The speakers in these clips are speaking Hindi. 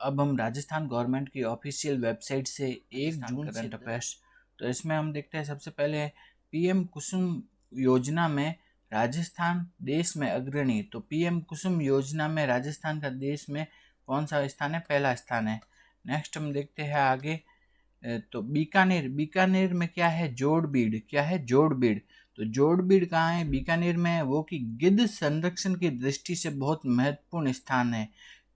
अब हम राजस्थान गवर्नमेंट की ऑफिशियल वेबसाइट से 1 जून करंट अफेयर्स, तो इसमें हम देखते हैं सबसे पहले पीएम कुसुम योजना में राजस्थान देश में अग्रणी। तो पीएम कुसुम योजना में राजस्थान का देश में कौन सा स्थान है? पहला स्थान है। नेक्स्ट हम देखते हैं आगे, तो बीकानेर, बीकानेर में क्या है? जोड़बीड़। क्या है? जोड़बीड़। तो जोड़बीड़ कहाँ है? बीकानेर में है। वो कि गिद्ध संरक्षण की दृष्टि से बहुत महत्वपूर्ण स्थान है।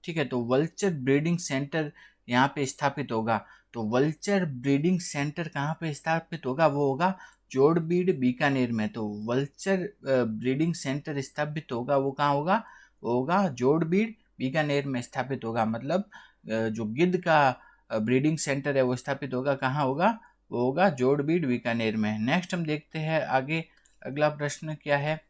ठीक है, तो वल्चर ब्रीडिंग सेंटर यहाँ पे स्थापित होगा। तो वल्चर ब्रीडिंग सेंटर कहाँ पे स्थापित होगा? वो होगा जोड़बीड़ बीकानेर में। तो वल्चर ब्रीडिंग सेंटर स्थापित होगा, वो कहाँ होगा? वो होगा जोड़बीड़ बीकानेर में स्थापित होगा। मतलब जो गिद्ध का ब्रीडिंग सेंटर है वो स्थापित होगा, कहाँ होगा? वो होगा जोड़बीड़ बीकानेर में। नेक्स्ट हम देखते हैं आगे, अगला प्रश्न क्या है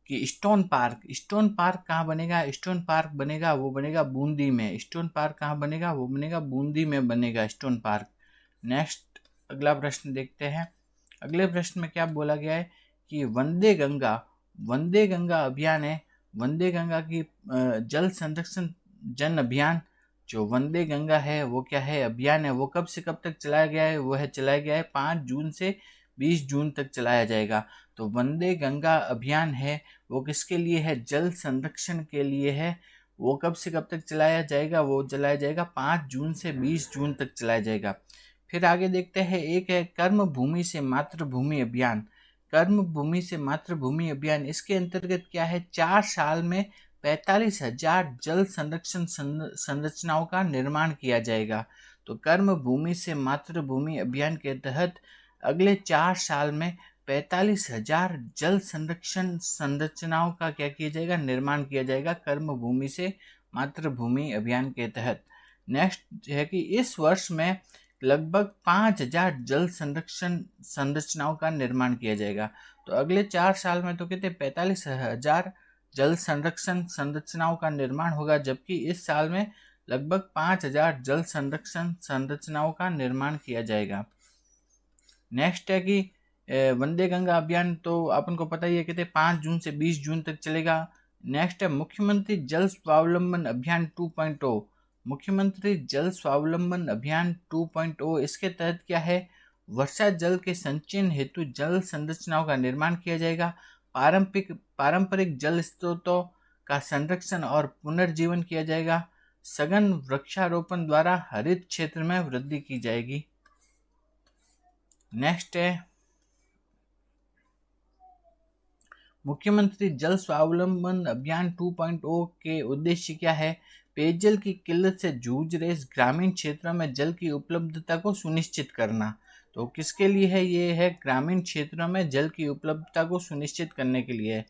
कि स्टोन पार्क, स्टोन पार्क कहाँ बनेगा? स्टोन पार्क बनेगा, वो बनेगा बूंदी में। स्टोन पार्क कहाँ बनेगा? वो बनेगा बूंदी में बनेगा स्टोन पार्क। नेक्स्ट अगला प्रश्न देखते हैं। अगले प्रश्न में क्या बोला गया है कि वंदे गंगा, वंदे गंगा अभियान है। वंदे गंगा की जल संरक्षण जन अभियान, जो वंदे गंगा है वो क्या है? अभियान है। वो कब से कब तक चलाया गया है? वो है चलाया गया है 5 जून से 20 जून तक चलाया जाएगा। तो वंदे गंगा अभियान है वो किसके लिए है? जल संरक्षण के लिए है। वो कब से कब तक चलाया जाएगा? वो चलाया जाएगा 5 जून से 20 जून तक चलाया जाएगा। फिर आगे देखते हैं, एक है कर्म भूमि से मातृभूमि अभियान। कर्म भूमि से मातृभूमि अभियान, इसके अंतर्गत क्या है? 4 साल में 45,000 जल संरक्षण संरचनाओं का निर्माण किया जाएगा। तो कर्म भूमि से मातृभूमि अभियान के तहत अगले 4 साल में 45,000 जल संरक्षण संरचनाओं का क्या किया जाएगा? निर्माण किया जाएगा कर्म भूमि से मातृभूमि अभियान के तहत। नेक्स्ट है कि इस वर्ष में लगभग 5,000 जल संरक्षण संरचनाओं का निर्माण किया जाएगा। तो अगले 4 साल में तो कहते 45,000 जल संरक्षण संरचनाओं का निर्माण होगा, जबकि इस साल में लगभग 5,000 जल संरक्षण संरचनाओं का निर्माण किया जाएगा। नेक्स्ट है कि वंदे गंगा अभियान तो अपन को पता ही है, कहते 5 जून से 20 जून तक चलेगा। नेक्स्ट है मुख्यमंत्री जल स्वावलंबन अभियान 2.0। मुख्यमंत्री जल स्वावलंबन अभियान 2.0, इसके तहत क्या है? वर्षा जल के संचयन हेतु जल संरचनाओं का निर्माण किया जाएगा। पारंपरिक जल स्रोतों का संरक्षण और पुनर्जीवन किया जाएगा। सघन वृक्षारोपण द्वारा हरित क्षेत्र में वृद्धि की जाएगी। नेक्स्ट है मुख्यमंत्री जल स्वावलंबन अभियान 2.0 के उद्देश्य क्या है? पेयजल की किल्लत से जूझ रहे ग्रामीण क्षेत्रों में जल की उपलब्धता को सुनिश्चित करना। तो किसके लिए है? ये है ग्रामीण क्षेत्रों में जल की उपलब्धता को सुनिश्चित करने के लिए।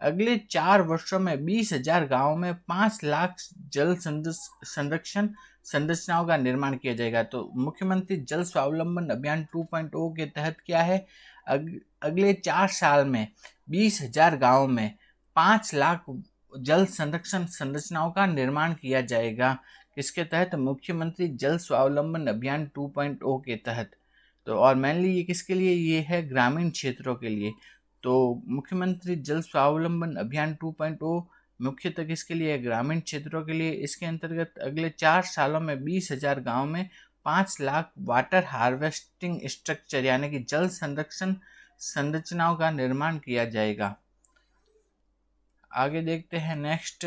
अगले 4 वर्षों में 20,000 गाँव में 5 लाख जल संरक्षण संरचनाओं का निर्माण किया जाएगा। तो मुख्यमंत्री जल स्वावलंबन अभियान 2.0 के तहत क्या है? अगले 4 साल में 20,000 गाँव में 5 लाख जल संरक्षण संरचनाओं का निर्माण किया जाएगा। किसके तहत? मुख्यमंत्री जल स्वावलंबन अभियान 2.0 के तहत। तो और मेनली ये किसके लिए? ये है ग्रामीण क्षेत्रों के लिए। तो मुख्यमंत्री जल स्वावलंबन अभियान 2.0 मुख्यतः किसके लिए? ग्रामीण क्षेत्रों के लिए। इसके अंतर्गत अगले 4 सालों में 20,000 गाँव में 5 लाख वाटर हार्वेस्टिंग स्ट्रक्चर यानी कि जल संरक्षण संरचनाओं का निर्माण किया जाएगा। आगे देखते हैं नेक्स्ट,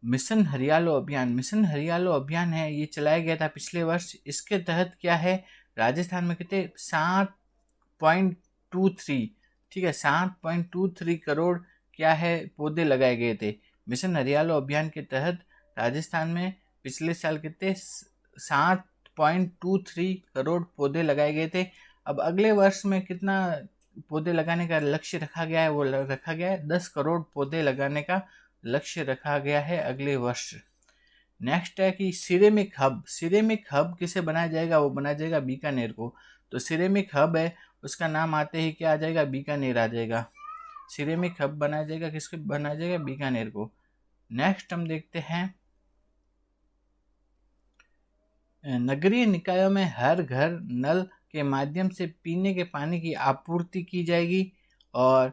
मिशन हरियालो अभियान। मिशन हरियालो अभियान है, ये चलाया गया था पिछले वर्ष। इसके तहत क्या है? राजस्थान में कितने 7.23, ठीक है 7.23 करोड़ क्या है पौधे लगाए गए थे। मिशन हरियालो अभियान के तहत राजस्थान में पिछले साल कितने 7.23 करोड़ पौधे लगाए गए थे। अब अगले वर्ष में कितना पौधे लगाने का लक्ष्य रखा गया है? वो रखा गया है 10 करोड़ पौधे लगाने का लक्ष्य रखा गया है अगले वर्ष। नेक्स्ट है कि सिरेमिक हब। सिरेमिक हब किसे बनाया जाएगा? वो बनाया जाएगा बीकानेर को। तो सिरेमिक हब है, उसका नाम आते ही क्या आ जाएगा? बीकानेर आ जाएगा। सिरेमिक हब बनाया जाएगा, किसको बनाया जाएगा? बीकानेर को। नेक्स्ट हम देखते हैं, नगरीय निकायों में हर घर नल के माध्यम से पीने के पानी की आपूर्ति की जाएगी। और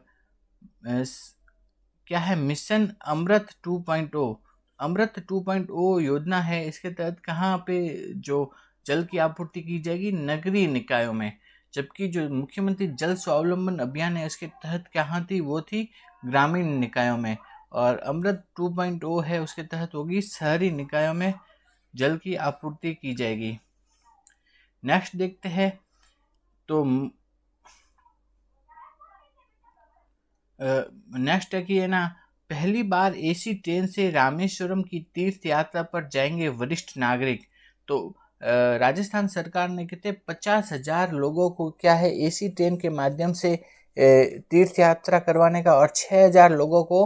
क्या है? मिशन अमृत 2.0। अमृत 2.0 योजना है, इसके तहत कहाँ पे जो जल की आपूर्ति की जाएगी? नगरीय निकायों में। जबकि जो मुख्यमंत्री जल स्वावलंबन अभियान है, इसके तहत कहाँ थी? वो थी ग्रामीण निकायों में। और अमृत 2.0 है, उसके तहत होगी शहरी निकायों में जल की आपूर्ति की जाएगी। नेक्स्ट देखते हैं, तो नेक्स्ट है कि है ना, पहली बार एसी ट्रेन से रामेश्वरम की तीर्थ यात्रा पर जाएंगे वरिष्ठ नागरिक। तो राजस्थान सरकार ने कितने 50,000 लोगों को क्या है एसी ट्रेन के माध्यम से तीर्थ यात्रा करवाने का, और 6,000 लोगों को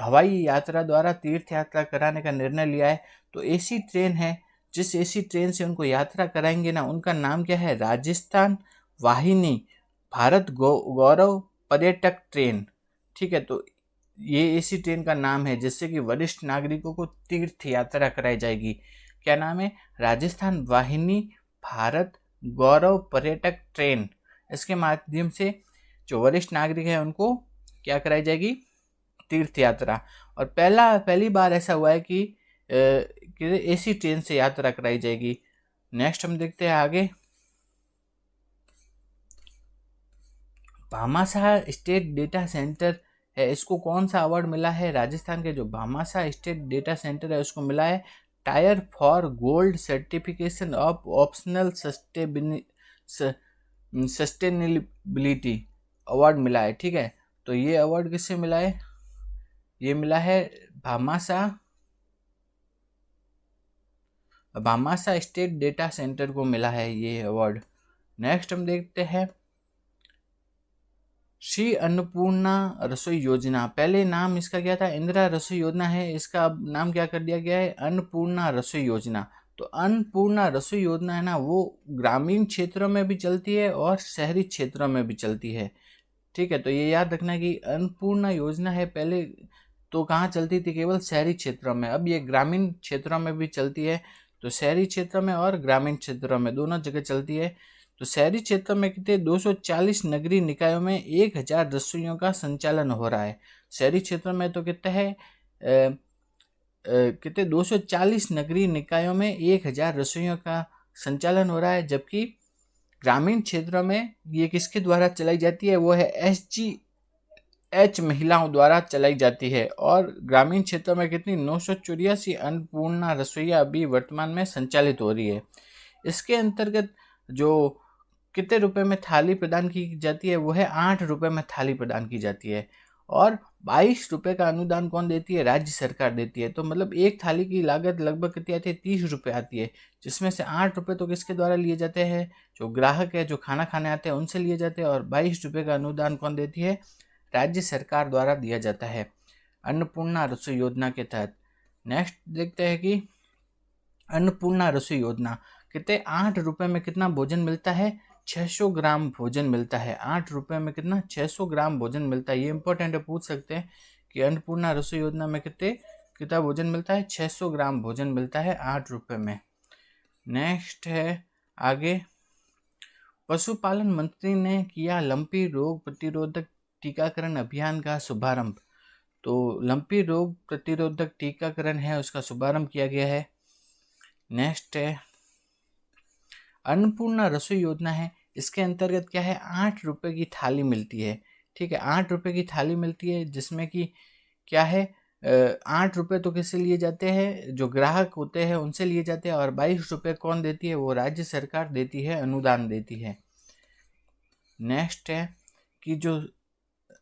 हवाई यात्रा द्वारा तीर्थ यात्रा कराने का निर्णय लिया है। तो एसी ट्रेन है, जिस एसी ट्रेन से उनको यात्रा कराएंगे ना, उनका नाम क्या है? राजस्थान वाहिनी भारत गौरव पर्यटक ट्रेन। ठीक है, तो ये एसी ट्रेन का नाम है, जिससे कि वरिष्ठ नागरिकों को तीर्थ यात्रा कराई जाएगी। क्या नाम है? राजस्थान वाहिनी भारत गौरव पर्यटक ट्रेन। इसके माध्यम से जो वरिष्ठ नागरिक है उनको क्या कराई जाएगी? तीर्थ यात्रा। और पहली बार ऐसा हुआ है कि एसी ट्रेन से यात्रा कराई जाएगी। नेक्स्ट हम देखते हैं आगे, भामाशाह स्टेट डेटा सेंटर है, इसको कौन सा अवार्ड मिला है? राजस्थान के जो भामाशाह स्टेट डेटा सेंटर है उसको मिला है tyre for gold certification of optional sustainability award मिला है। ठीक है, तो ये अवार्ड किससे मिला है? ये मिला है भामाशाह स्टेट डेटा सेंटर को मिला है ये अवार्ड। नेक्स्ट हम देखते हैं श्री अन्नपूर्णा रसोई योजना। पहले नाम इसका क्या था? इंदिरा रसोई योजना है, इसका अब नाम क्या कर दिया गया है? अन्नपूर्णा रसोई योजना। तो अन्नपूर्णा रसोई योजना है ना, वो ग्रामीण क्षेत्रों में भी चलती है और शहरी क्षेत्रों में भी चलती है। ठीक है, तो ये याद रखना कि अन्नपूर्णा योजना है, पहले तो कहाँ चलती थी? केवल शहरी क्षेत्रों में। अब ये ग्रामीण क्षेत्रों में भी चलती है। तो शहरी क्षेत्रों में और ग्रामीण क्षेत्रों में दोनों जगह चलती है। तो शहरी क्षेत्रों में कितने 240 नगरीय निकायों में 1000 रसोइयों का संचालन हो रहा है। शहरी क्षेत्रों में तो कितने है कितने 240 नगरीय निकायों में 1000 रसोइयों का संचालन हो रहा है। जबकि ग्रामीण क्षेत्रों में ये किसके द्वारा चलाई जाती है? वो है SGH महिलाओं द्वारा चलाई जाती है। और ग्रामीण क्षेत्रों में कितनी 984 अन्नपूर्णा रसोइयाँ अभी वर्तमान में संचालित हो रही है। इसके अंतर्गत जो कितने रुपए में थाली प्रदान की जाती है? वो है 8 रुपए में थाली प्रदान की जाती है। और 22 रुपए का अनुदान कौन देती है? राज्य सरकार देती है। तो मतलब एक थाली की लागत लगभग कितनी आती है? 30 रुपये आती है, जिसमें से 8 रुपये तो किसके द्वारा लिए जाते हैं? जो ग्राहक है, जो खाना खाने आते हैं, उनसे लिए जाते हैं। और 22 रुपये का अनुदान कौन देती है? राज्य सरकार द्वारा दिया जाता है अन्नपूर्णा रसोई योजना के तहत। नेक्स्ट देखते हैं कि अन्नपूर्णा रसोई योजना कितने 8 रुपये में कितना भोजन मिलता है? 600 ग्राम भोजन मिलता है। 8 रुपये में कितना? 600 ग्राम भोजन मिलता है। ये इंपॉर्टेंट है, पूछ सकते हैं कि अन्नपूर्णा रसोई योजना में कितना भोजन मिलता है? 600 ग्राम भोजन मिलता है 8 रुपये में। नेक्स्ट है आगे, पशुपालन मंत्री ने किया लंपी रोग प्रतिरोधक टीकाकरण अभियान का शुभारंभ। तो लंपी रोग प्रतिरोधक टीकाकरण है, उसका शुभारंभ किया गया है। नेक्स्ट है अन्नपूर्णा रसोई योजना है, इसके अंतर्गत क्या है? 8 रुपये की थाली मिलती है। ठीक है, 8 रुपये की थाली मिलती है, जिसमें कि क्या है 8 रुपये तो किससे लिए जाते हैं? जो ग्राहक होते हैं उनसे लिए जाते हैं। और 22 रुपये कौन देती है? वो राज्य सरकार देती है, अनुदान देती है। नेक्स्ट है कि जो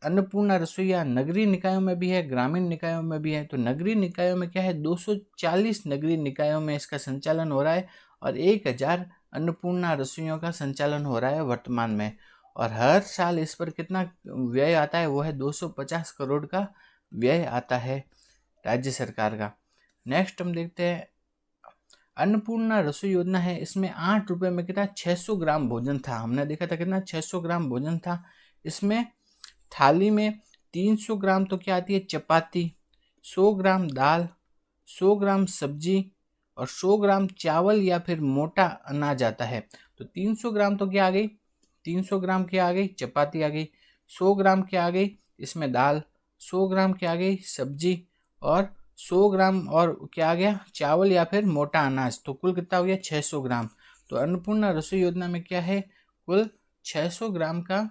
अन्नपूर्णा रसोइया नगरीय निकायों में भी है, ग्रामीण निकायों में भी है। तो नगरीय निकायों में क्या है? 240 नगरीय निकायों में इसका संचालन हो रहा है और 1000 अन्नपूर्णा रसोइयों का संचालन हो रहा है वर्तमान में। और हर साल इस पर कितना व्यय आता है? वो है 250 करोड़ का व्यय आता है राज्य सरकार का। नेक्स्ट हम देखते हैं अन्नपूर्णा रसोई योजना है, इसमें 8 रुपये में कितना? 600 ग्राम भोजन था। हमने देखा था कितना? 600 ग्राम भोजन था। इसमें थाली में 300 ग्राम तो क्या आती है? चपाती, 100 ग्राम दाल, 100 ग्राम सब्जी और 100 ग्राम चावल या फिर मोटा अनाज आता है। तो 300 ग्राम तो क्या आ गई? 300 ग्राम क्या आ गई? चपाती आ गई। 100 ग्राम क्या आ गई? इसमें दाल। 100 ग्राम क्या आ गई? सब्जी। और 100 ग्राम और क्या आ गया, चावल या फिर मोटा अनाज, तो कुल कितना हो गया 600 ग्राम। तो अन्नपूर्णा रसोई योजना में क्या है, कुल 600 ग्राम का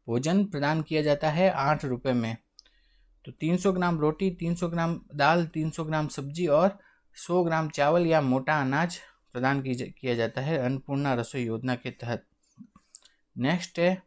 भोजन प्रदान किया जाता है 8 रुपए में। तो 300 ग्राम रोटी, 300 ग्राम दाल, 300 ग्राम सब्जी और 100 ग्राम चावल या मोटा अनाज प्रदान किया जाता है अन्नपूर्णा रसोई योजना के तहत। नेक्स्ट है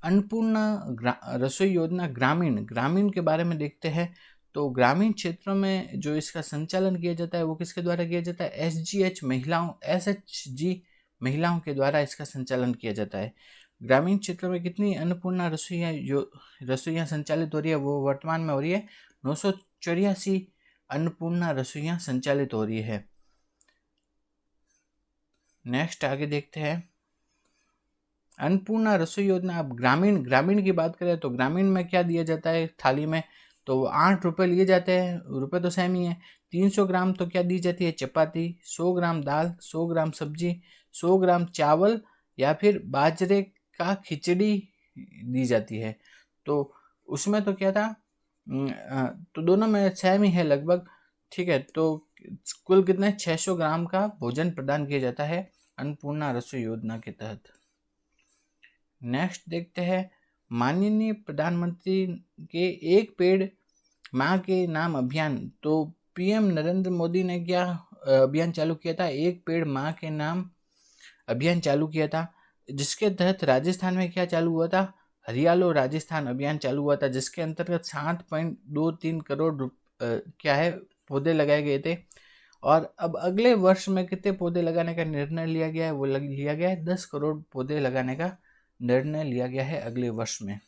अन्नपूर्णा रसोई योजना ग्रामीण। ग्रामीण के बारे में देखते हैं। तो ग्रामीण क्षेत्रों में जो इसका संचालन किया जाता है वो किसके द्वारा किया जाता है, SHG महिलाओं के द्वारा इसका संचालन किया जाता है। ग्रामीण क्षेत्रों में कितनी अन्नपूर्णा रसोइयाँ संचालित हो रही है, वो वर्तमान में हो रही है 984 अन्नपूर्णा रसोइयाँ संचालित हो रही है। नेक्स्ट आगे देखते हैं अन्नपूर्णा रसोई योजना। अब ग्रामीण की बात करें तो ग्रामीण में क्या दिया जाता है थाली में, तो 8 रुपये लिए जाते हैं, रुपये तो सेम ही है। 300 ग्राम तो क्या दी जाती है, चपाती, 100 ग्राम दाल, 100 ग्राम सब्जी, 100 ग्राम चावल या फिर बाजरे का खिचड़ी दी जाती है। तो उसमें तो क्या था, तो दोनों में सेम ही है लगभग, ठीक है। तो कुल कितने 600 ग्राम का भोजन प्रदान किया जाता है अन्नपूर्णा रसोई योजना के तहत। नेक्स्ट देखते हैं माननीय प्रधानमंत्री के एक पेड़ माँ के नाम अभियान। तो PM नरेंद्र मोदी ने क्या अभियान चालू किया था, एक पेड़ माँ के नाम अभियान चालू किया था, जिसके तहत राजस्थान में क्या चालू हुआ था, हरियालो राजस्थान अभियान चालू हुआ था, जिसके अंतर्गत 7.23 करोड़ क्या है पौधे लगाए गए थे। और अब अगले वर्ष में कितने पौधे लगाने का निर्णय लिया गया है, वो लिया गया है 10 करोड़ पौधे लगाने का निर्णय लिया गया है अगले वर्ष में।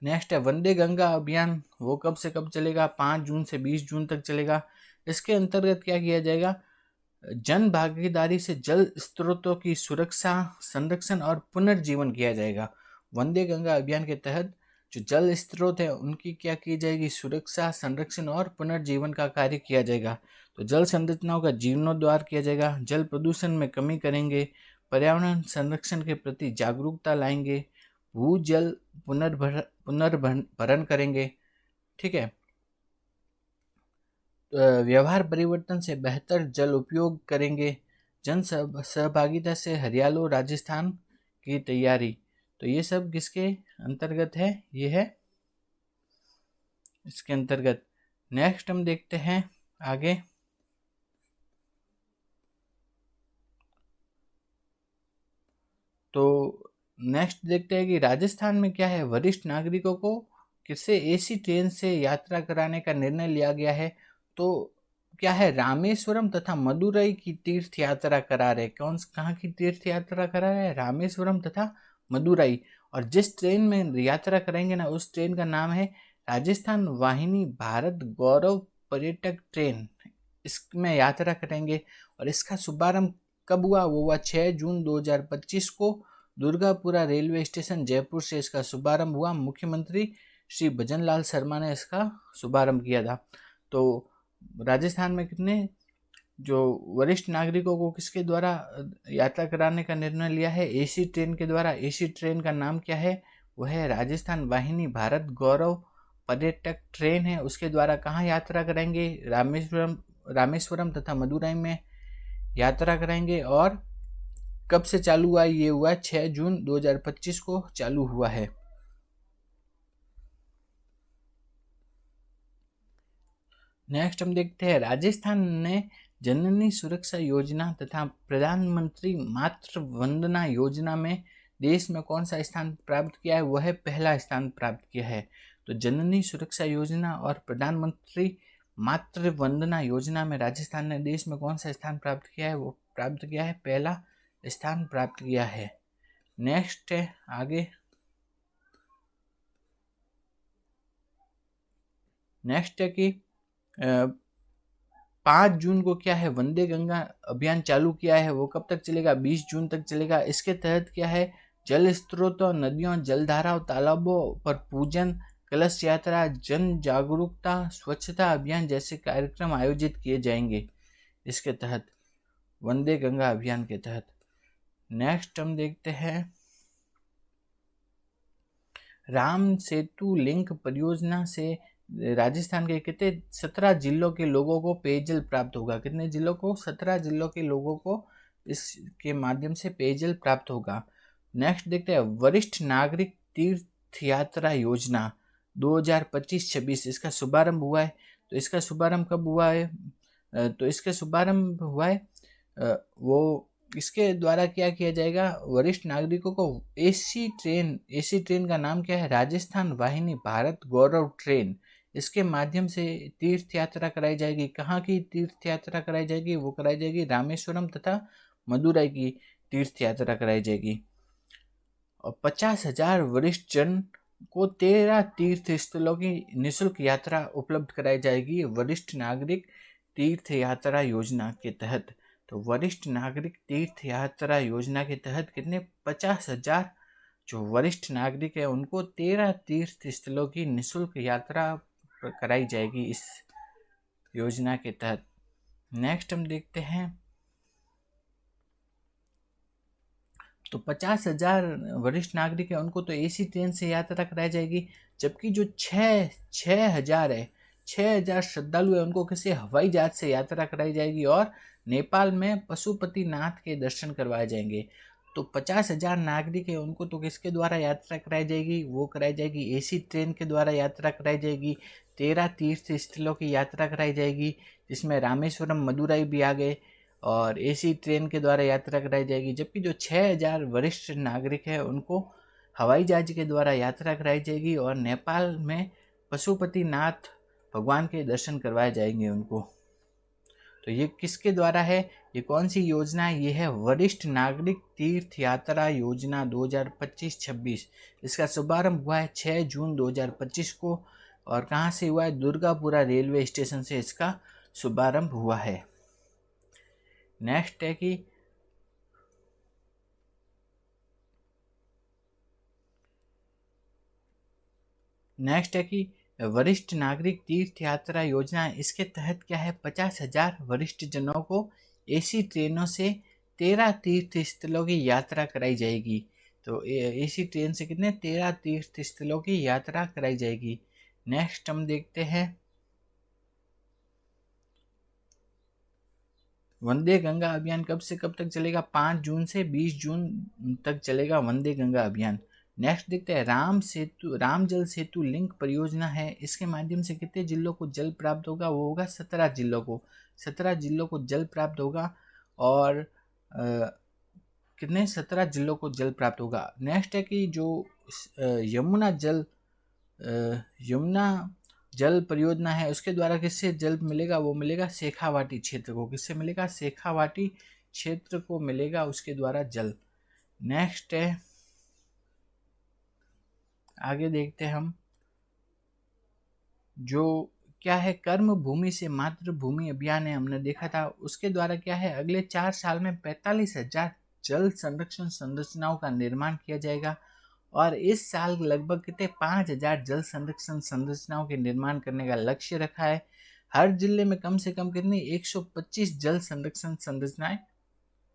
नेक्स्ट है वंदे गंगा अभियान। वो कब से कब चलेगा, 5 जून से 20 जून तक चलेगा। इसके अंतर्गत क्या किया जाएगा, जन भागीदारी से जल स्रोतों की सुरक्षा, संरक्षण और पुनर्जीवन किया जाएगा। वंदे गंगा अभियान के तहत जो जल स्रोत है उनकी क्या की जाएगी, सुरक्षा, संरक्षण और पुनर्जीवन का कार्य किया जाएगा। तो जल संरचनाओं का जीर्णोद्धार किया जाएगा, जल प्रदूषण में कमी करेंगे, पर्यावरण संरक्षण के प्रति जागरूकता लाएंगे, भूजल पुनर्भरण करेंगे, ठीक है। व्यवहार परिवर्तन से बेहतर जल उपयोग करेंगे, जन सहभागिता से हरियालो राजस्थान की तैयारी। तो ये सब किसके अंतर्गत है, ये है इसके अंतर्गत। नेक्स्ट हम देखते हैं आगे, तो नेक्स्ट देखते हैं कि राजस्थान में क्या है, वरिष्ठ नागरिकों को किससे AC ट्रेन से यात्रा कराने का निर्णय लिया गया है। तो क्या है, रामेश्वरम तथा मदुरई की तीर्थ यात्रा करा रहे। कहाँ की तीर्थ यात्रा करा रहे हैं, रामेश्वरम तथा मदुरई। और जिस ट्रेन में यात्रा करेंगे ना, उस ट्रेन का नाम है राजस्थान वाहिनी भारत गौरव पर्यटक ट्रेन। इसमें यात्रा करेंगे और इसका शुभारंभ कब हुआ, वो हुआ 6 जून 2025 को दुर्गापुरा रेलवे स्टेशन जयपुर से इसका शुभारंभ हुआ। मुख्यमंत्री श्री भजनलाल शर्मा ने इसका शुभारंभ किया था। तो राजस्थान में कितने जो वरिष्ठ नागरिकों को किसके द्वारा यात्रा कराने का निर्णय लिया है, AC ट्रेन के द्वारा। AC ट्रेन का नाम क्या है, वह है राजस्थान वाहिनी भारत गौरव पर्यटक ट्रेन है। उसके द्वारा कहाँ यात्रा करेंगे, रामेश्वरम तथा मदुरई में यात्रा करेंगे। और कब से चालू हुआ, ये हुआ 6 जून 2025 को चालू हुआ है। नेक्स्ट हम देखते हैं राजस्थान ने जननी सुरक्षा योजना तथा प्रधानमंत्री मातृ वंदना योजना में देश में कौन सा स्थान प्राप्त किया है, वह पहला स्थान प्राप्त किया है। तो जननी सुरक्षा योजना और प्रधानमंत्री मातृ वंदना योजना में राजस्थान ने देश में कौन सा स्थान प्राप्त किया है, वो प्राप्त किया है पहला स्थान प्राप्त किया है। नेक्स्ट है आगे, नेक्स्ट है कि 5 जून को क्या है, वंदे गंगा अभियान चालू किया है। वो कब तक चलेगा, 20 जून तक चलेगा। इसके तहत क्या है, जल स्रोतों, नदियों, जलधाराओं, तालाबों पर पूजन, कलश यात्रा, जन जागरूकता, स्वच्छता अभियान जैसे कार्यक्रम आयोजित किए जाएंगे इसके तहत, वंदे गंगा अभियान के तहत। नेक्स्ट हम देखते हैं राम सेतु लिंक परियोजना से राजस्थान के कितने 17 जिलों के लोगों को पेयजल प्राप्त होगा। कितने जिलों को? 17 जिलों के लोगों को इसके माध्यम से पेयजल प्राप्त होगा। नेक्स्ट देखते हैं वरिष्ठ नागरिक तीर्थ यात्रा योजना 2025-26, इसका शुभारंभ हुआ है। तो इसका शुभारंभ कब हुआ है? तो इसका शुभारंभ हुआ है वो इसके द्वारा क्या किया जाएगा? वरिष्ठ नागरिकों को एसी ट्रेन का नाम क्या है? राजस्थान वाहिनी भारत गौरव ट्रेन। इसके माध्यम से तीर्थ यात्रा कराई जाएगी। कहाँ की तीर्थ यात्रा कराई जाएगी? वो कराई जाएगी रामेश्वरम तथा मदुराई की तीर्थ यात्रा कराई जाएगी। और 50,000 वरिष्ठ जन को 13 तीर्थ स्थलों की निःशुल्क यात्रा उपलब्ध कराई जाएगी वरिष्ठ नागरिक तीर्थ यात्रा योजना के तहत। तो वरिष्ठ नागरिक तीर्थ यात्रा योजना के तहत कितने? 50,000 जो वरिष्ठ नागरिक है उनको 13 तीर्थ स्थलों की निःशुल्क यात्रा कराई जाएगी इस योजना के तहत। नेक्स्ट हम देखते हैं तो 50,000 वरिष्ठ नागरिक है उनको तो एसी ट्रेन से यात्रा कराई जाएगी, जबकि जो 6,000 है 6,000 श्रद्धालु है उनको किसी हवाई जहाज से यात्रा कराई जाएगी और नेपाल में पशुपतिनाथ के दर्शन करवाए जाएंगे। तो 50,000 नागरिक है उनको तो किसके द्वारा यात्रा कराई जाएगी? वो कराई जाएगी एसी ट्रेन के द्वारा यात्रा कराई जाएगी। 13 तीर्थ स्थलों की यात्रा कराई जाएगी जिसमें रामेश्वरम मदुराई भी आ गए और एसी ट्रेन के द्वारा यात्रा कराई जाएगी। जबकि जो 6,000 वरिष्ठ नागरिक है उनको हवाई जहाज के द्वारा यात्रा कराई जाएगी और नेपाल में पशुपतिनाथ भगवान के दर्शन करवाए जाएंगे उनको। तो ये किसके द्वारा है? ये कौन सी योजना है? ये है वरिष्ठ नागरिक तीर्थ यात्रा योजना 2025-26। इसका शुभारंभ हुआ है 6 जून 2025 को और कहाँ से हुआ है? दुर्गापुरा रेलवे स्टेशन से इसका शुभारंभ हुआ है। नेक्स्ट है कि वरिष्ठ नागरिक तीर्थ यात्रा योजना, इसके तहत क्या है? 50,000 वरिष्ठ जनों को एसी ट्रेनों से 13 तीर्थ स्थलों की यात्रा कराई जाएगी। तो एसी ट्रेन से कितने? 13 तीर्थ स्थलों की यात्रा कराई जाएगी। नेक्स्ट हम देखते हैं वंदे गंगा अभियान कब से कब तक चलेगा? 5 जून से 20 जून तक चलेगा वंदे गंगा अभियान। नेक्स्ट देखते हैं राम जल सेतु लिंक परियोजना है। इसके माध्यम से कितने जिलों को जल प्राप्त होगा? वो होगा 17 जिलों को। 17 जिलों को जल प्राप्त होगा और कितने? 17 जिलों को जल प्राप्त होगा। नेक्स्ट है कि जो यमुना जल परियोजना है उसके द्वारा किससे जल मिलेगा? वो मिलेगा शेखावाटी क्षेत्र को। किससे मिलेगा? शेखावाटी क्षेत्र को मिलेगा उसके द्वारा जल। नेक्स्ट है आगे देखते हैं हम जो क्या है कर्म भूमि से मातृभूमि अभियान है, हमने देखा था। उसके द्वारा क्या है अगले 4 साल में 45,000 जल संरक्षण संरचनाओं का निर्माण किया जाएगा और इस साल लगभग कितने 5,000 जल संरक्षण संरचनाओं के निर्माण करने का लक्ष्य रखा है। हर जिले में कम से कम कितनी 125 जल संरक्षण संरचनाएं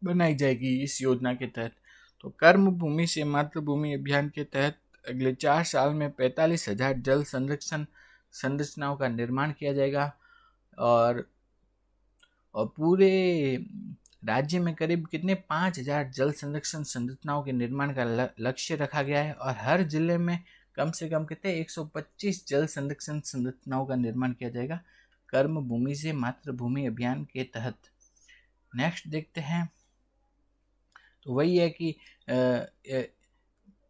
बनाई जाएगी इस योजना के तहत। तो कर्म भूमि से मातृभूमि अभियान के तहत अगले 4 साल में 45,000 जल संरक्षण संरचनाओं का निर्माण किया जाएगा और पूरे राज्य में करीब कितने 5,000 जल संरक्षण संरचनाओं के निर्माण का लक्ष्य रखा गया है और हर जिले में कम से कम कितने 125 जल संरक्षण संरचनाओं का निर्माण किया जाएगा कर्म भूमि से मातृभूमि अभियान के तहत। नेक्स्ट देखते हैं तो वही है कि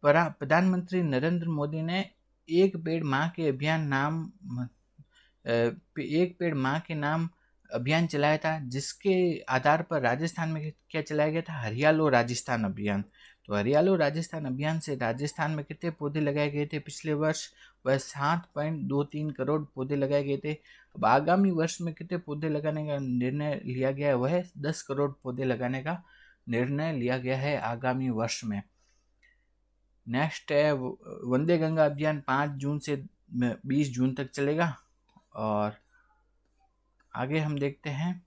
प्रधानमंत्री नरेंद्र मोदी ने एक पेड़ माँ के नाम अभियान चलाया था, जिसके आधार पर राजस्थान में क्या चलाया गया था? हरियालो राजस्थान अभियान। तो हरियालो राजस्थान अभियान से राजस्थान में कितने पौधे लगाए गए थे पिछले वर्ष? वह 7.23 करोड़ पौधे लगाए गए थे। अब आगामी वर्ष में कितने पौधे लगाने का निर्णय लिया गया है? वह 10 करोड़ पौधे लगाने का निर्णय लिया गया है आगामी वर्ष में। नेक्स्ट है वंदे गंगा अभियान 5 जून से 20 जून तक चलेगा और आगे हम देखते हैं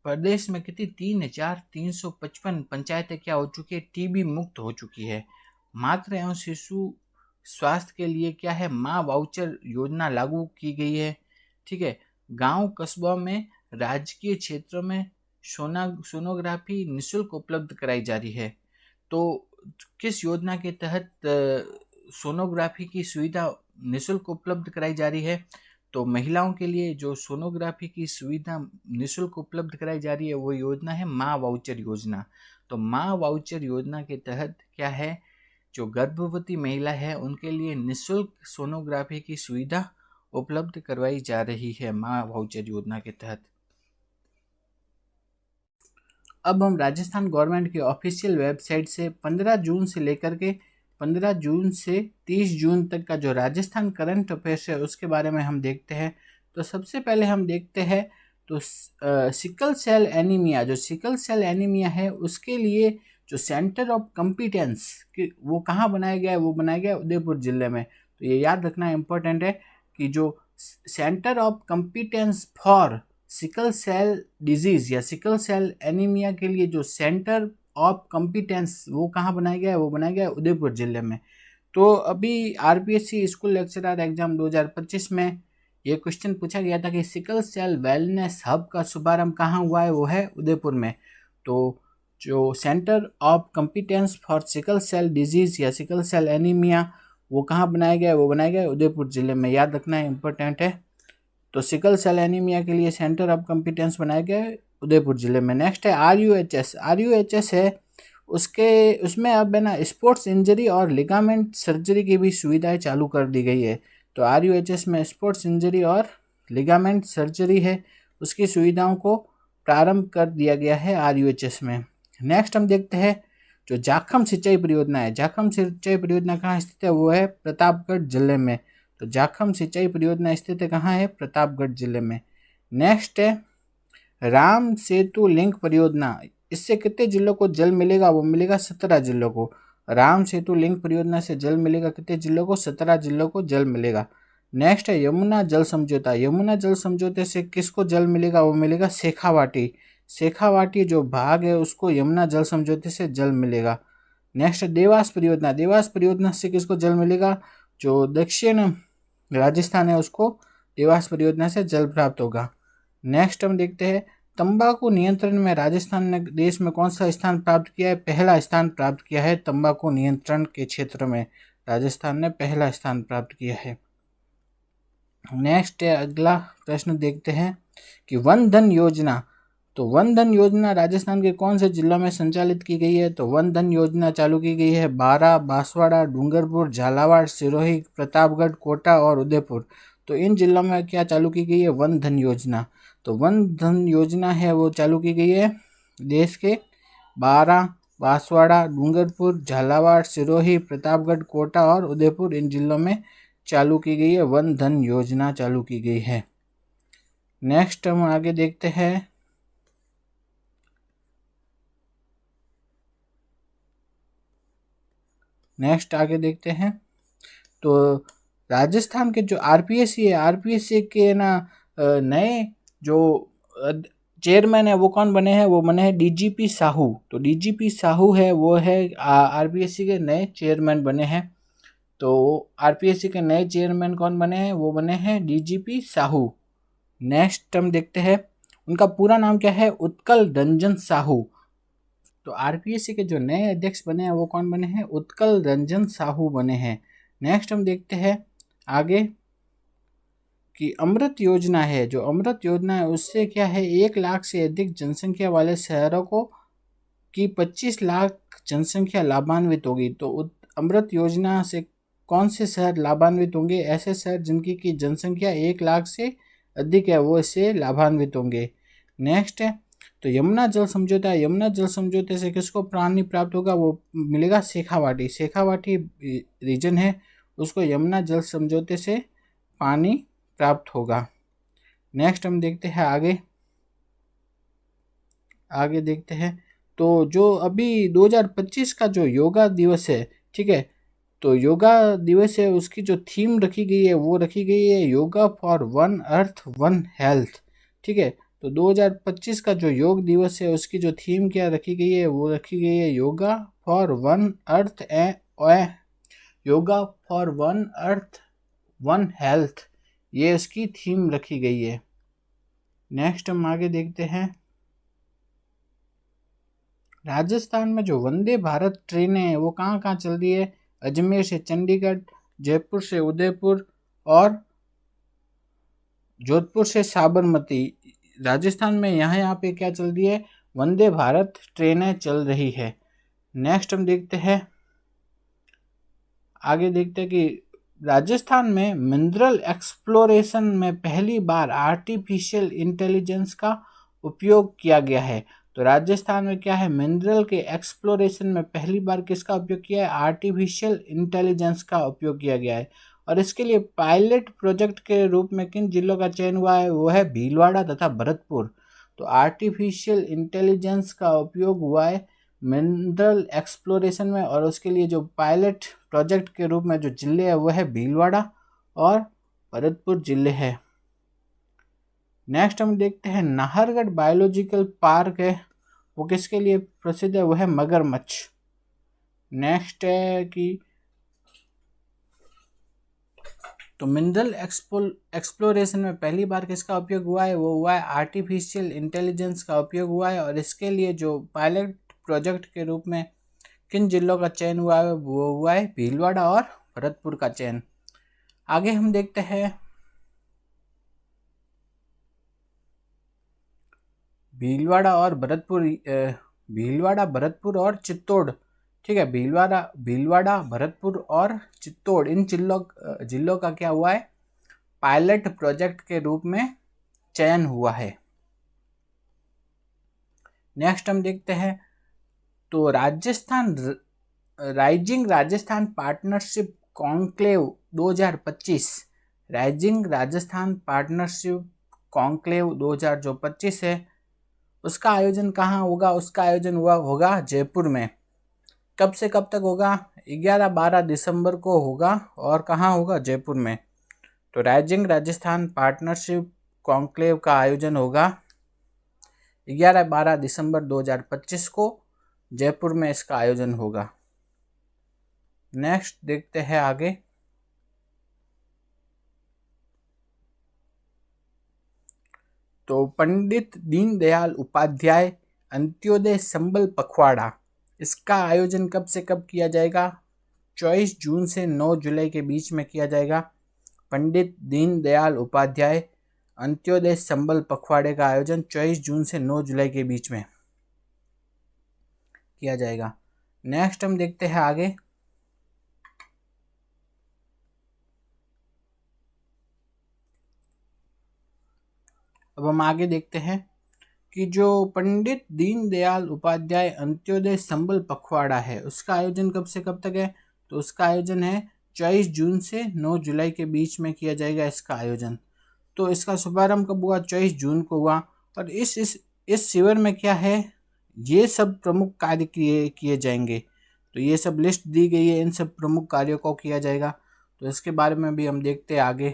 प्रदेश में कितनी 3,355 पंचायतें क्या हो चुकी है? टीबी मुक्त हो चुकी है। मातृ एवं शिशु स्वास्थ्य के लिए क्या है, माँ वाउचर योजना लागू की गई है। ठीक है, गांव कस्बों में राजकीय क्षेत्रों में सोनोग्राफी निःशुल्क उपलब्ध कराई जा रही है। तो किस योजना के तहत सोनोग्राफी की सुविधा निःशुल्क उपलब्ध कराई जा रही है? तो महिलाओं के लिए जो सोनोग्राफी की सुविधा निःशुल्क उपलब्ध कराई जा रही है वो योजना है माँ वाउचर योजना। तो माँ वाउचर योजना के तहत क्या है, जो गर्भवती महिला है उनके लिए निःशुल्क सोनोग्राफी की सुविधा उपलब्ध करवाई जा रही है माँ वाउचर योजना के तहत। अब हम राजस्थान गवर्नमेंट की ऑफिशियल वेबसाइट से 15 जून से लेकर के 15 जून से 30 जून तक का जो राजस्थान करंट अफेयर्स है उसके बारे में हम देखते हैं। तो सबसे पहले हम देखते हैं तो सिकल सेल एनीमिया, जो सिकल सेल एनीमिया है उसके लिए जो सेंटर ऑफ कॉम्पिटेंस वो कहाँ बनाया गया है, वो बनाया गया है उदयपुर जिले में। तो ये याद रखना इम्पोर्टेंट है कि जो centre of competence for sickle cell disease या सिकल सेल एनीमिया के लिए जो सेंटर ऑफ कॉम्पिटेंस वो कहाँ बनाया गया है, वो बनाया गया है उदयपुर जिले में। तो अभी आरपीएससी स्कूल लेक्चरर एग्जाम 2025 में ये क्वेश्चन पूछा गया था कि सिकल सेल वेलनेस हब का शुभारंभ कहाँ हुआ है, वो है उदयपुर में। तो जो centre of competence for sickle cell disease या सिकल सेल एनीमिया वो कहाँ बनाया गया है, वो बनाया गया है उदयपुर जिले में। याद रखना है, इंपॉर्टेंट है। तो सिकल सेल एनीमिया के लिए सेंटर ऑफ कॉम्पिटेंस बनाया गया है उदयपुर जिले में। नेक्स्ट है आरयूएचएस। आरयूएचएस है उसमें अब है ना स्पोर्ट्स इंजरी और लिगामेंट सर्जरी की भी सुविधाएं चालू कर दी गई है। तो आरयूएचएस में स्पोर्ट्स इंजरी और लिगामेंट सर्जरी है उसकी सुविधाओं को प्रारंभ कर दिया गया है आरयूएचएस में। नेक्स्ट हम देखते हैं जो जाखम सिंचाई परियोजना है। जाखम सिंचाई परियोजना कहाँ स्थित है, वो है प्रतापगढ़ जिले में। तो जाखम सिंचाई परियोजना स्थित है कहाँ है, प्रतापगढ़ जिले में। नेक्स्ट है राम सेतु लिंक परियोजना। इससे कितने जिलों को जल मिलेगा, वो मिलेगा 17 जिलों को। राम सेतु लिंक परियोजना से जल मिलेगा कितने जिलों को, 17 जिलों को जल मिलेगा। नेक्स्ट है यमुना जल समझौता। यमुना जल समझौते से किसको जल मिलेगा, वो मिलेगा शेखावाटी। शेखावाटी जो भाग है उसको यमुना जल समझौते से जल मिलेगा। नेक्स्ट देवास परियोजना। देवास परियोजना से किसको जल मिलेगा, जो दक्षिण राजस्थान है उसको देवास परियोजना से जल प्राप्त होगा। नेक्स्ट हम देखते हैं तंबाकू नियंत्रण में राजस्थान ने देश में कौन सा स्थान प्राप्त किया है, पहला स्थान प्राप्त किया है। तंबाकू नियंत्रण के क्षेत्र में राजस्थान ने पहला स्थान प्राप्त किया है। नेक्स्ट है अगला प्रश्न देखते हैं कि वन धन योजना। तो वन धन योजना राजस्थान के कौन से जिलों में संचालित की गई है, तो वन धन योजना चालू की गई है बारां, बांसवाड़ा, डूंगरपुर, झालावाड़, सिरोही, प्रतापगढ़, कोटा और उदयपुर। तो इन जिलों में क्या चालू की गई है, वन धन योजना। तो वन धन योजना है वो चालू की गई है देश के बारां, बांसवाड़ा, डूंगरपुर, झालावाड़, सिरोही, प्रतापगढ़, कोटा और उदयपुर इन जिलों में चालू की गई है, वन धन योजना चालू की गई है। नेक्स्ट हम आगे देखते हैं तो राजस्थान के जो आरपीएससी है, आरपीएससी के ना नए जो चेयरमैन है वो कौन बने हैं, वो बने हैं डीजीपी साहू। तो डीजीपी साहू है वो है आरपीएससी के नए चेयरमैन बने हैं। तो आरपीएससी के नए चेयरमैन कौन बने हैं, वो बने हैं डीजीपी साहू। नेक्स्ट हम देखते हैं उनका पूरा नाम क्या है, उत्कल रंजन साहू। तो आरपीएससी के जो नए अध्यक्ष बने हैं वो कौन बने हैं, उत्कल रंजन साहू बने हैं। नेक्स्ट हम देखते हैं आगे कि अमृत योजना है। जो अमृत योजना है उससे क्या है, 1 लाख से अधिक जनसंख्या वाले शहरों को की 25 लाख जनसंख्या लाभान्वित होगी। तो अमृत योजना से कौन से शहर लाभान्वित होंगे, ऐसे शहर जिनकी की जनसंख्या 1 लाख से अधिक है वो इससे लाभान्वित होंगे। नेक्स्ट है तो यमुना जल समझौता। यमुना जल समझौते से किसको पानी प्राप्त होगा, वो मिलेगा शेखावाटी। शेखावाटी रीजन है उसको यमुना जल समझौते से पानी प्राप्त होगा। नेक्स्ट हम देखते हैं आगे देखते हैं तो जो अभी 2025 का जो योगा दिवस है, ठीक है, तो योगा दिवस है उसकी जो थीम रखी गई है वो रखी गई है yoga for one earth one health. ठीक है, तो 2025 का जो योग दिवस है उसकी जो थीम क्या रखी गई है, वो रखी गई है yoga for one earth yoga for one earth one health, ये इसकी थीम रखी गई है। नेक्स्ट हम आगे देखते हैं, राजस्थान में जो वंदे भारत ट्रेनें हैं वो कहाँ कहाँ चल रही है? अजमेर से चंडीगढ़, जयपुर से उदयपुर और जोधपुर से साबरमती। राजस्थान में यहाँ पे क्या चल रही है? वंदे भारत ट्रेनें चल रही है। नेक्स्ट हम देखते हैं, आगे देखते हैं कि राजस्थान में मिनरल एक्सप्लोरेशन में पहली बार आर्टिफिशियल इंटेलिजेंस का उपयोग किया गया है। तो राजस्थान में क्या है? मिनरल के एक्सप्लोरेशन में पहली बार किसका उपयोग किया है? आर्टिफिशियल इंटेलिजेंस का उपयोग किया गया है। और इसके लिए पायलट प्रोजेक्ट के रूप में किन जिलों का चयन हुआ है? वो है भीलवाड़ा तथा भरतपुर। तो आर्टिफिशियल इंटेलिजेंस का उपयोग हुआ है मिनरल एक्सप्लोरेशन में, और उसके लिए जो पायलट प्रोजेक्ट के रूप में जो जिले है वो है भीलवाड़ा और भरतपुर जिले है। नेक्स्ट हम देखते हैं, नाहरगढ़ बायोलॉजिकल पार्क है वो किसके लिए प्रसिद्ध है? वो है मगरमच्छ। नेक्स्ट है कि तो मिनरल एक्सप्लोरेशन में पहली बार किसका उपयोग हुआ है? वो हुआ है आर्टिफिशियल इंटेलिजेंस का उपयोग हुआ है। और इसके लिए जो पायलट प्रोजेक्ट के रूप में किन जिलों का चयन हुआ है? वो हुआ है भीलवाड़ा और भरतपुर का चयन। आगे हम देखते हैं, भीलवाड़ा, भरतपुर और चित्तौड़। ठीक है, भीलवाड़ा, भरतपुर और चित्तौड़, इन जिलों का क्या हुआ है? पायलट प्रोजेक्ट के रूप में चयन हुआ है। नेक्स्ट हम देखते हैं, तो rising Rajasthan partnership conclave 2025, rising Rajasthan partnership conclave 2025 है, उसका आयोजन कहाँ होगा? उसका आयोजन होगा जयपुर में। कब से कब तक होगा? 11-12 दिसंबर को होगा। और कहाँ होगा? जयपुर में। तो राइजिंग राजस्थान पार्टनरशिप कॉन्क्लेव का आयोजन होगा 11-12 दिसंबर 2025 को, जयपुर में इसका आयोजन होगा। नेक्स्ट देखते हैं आगे, तो पंडित दीनदयाल उपाध्याय अंत्योदय संबल पखवाड़ा, इसका आयोजन कब से कब किया जाएगा? 24 जून से 9 जुलाई के बीच में किया जाएगा। पंडित दीनदयाल उपाध्याय अंत्योदय संबल पखवाड़े का आयोजन 24 जून से 9 जुलाई के बीच में किया जाएगा। नेक्स्ट हम देखते हैं आगे, अब हम आगे देखते हैं कि जो पंडित दीनदयाल उपाध्याय अंत्योदय संबल पखवाड़ा है उसका आयोजन कब से कब तक है? तो उसका आयोजन है 24 जून से 9 जुलाई के बीच में किया जाएगा इसका आयोजन। तो इसका शुभारंभ कब हुआ? 24 जून को हुआ। और इस शिविर में क्या है? ये सब प्रमुख कार्य किए जाएंगे। तो ये सब लिस्ट दी गई है, इन सब प्रमुख कार्यों को किया जाएगा। तो इसके बारे में भी हम देखते हैं आगे।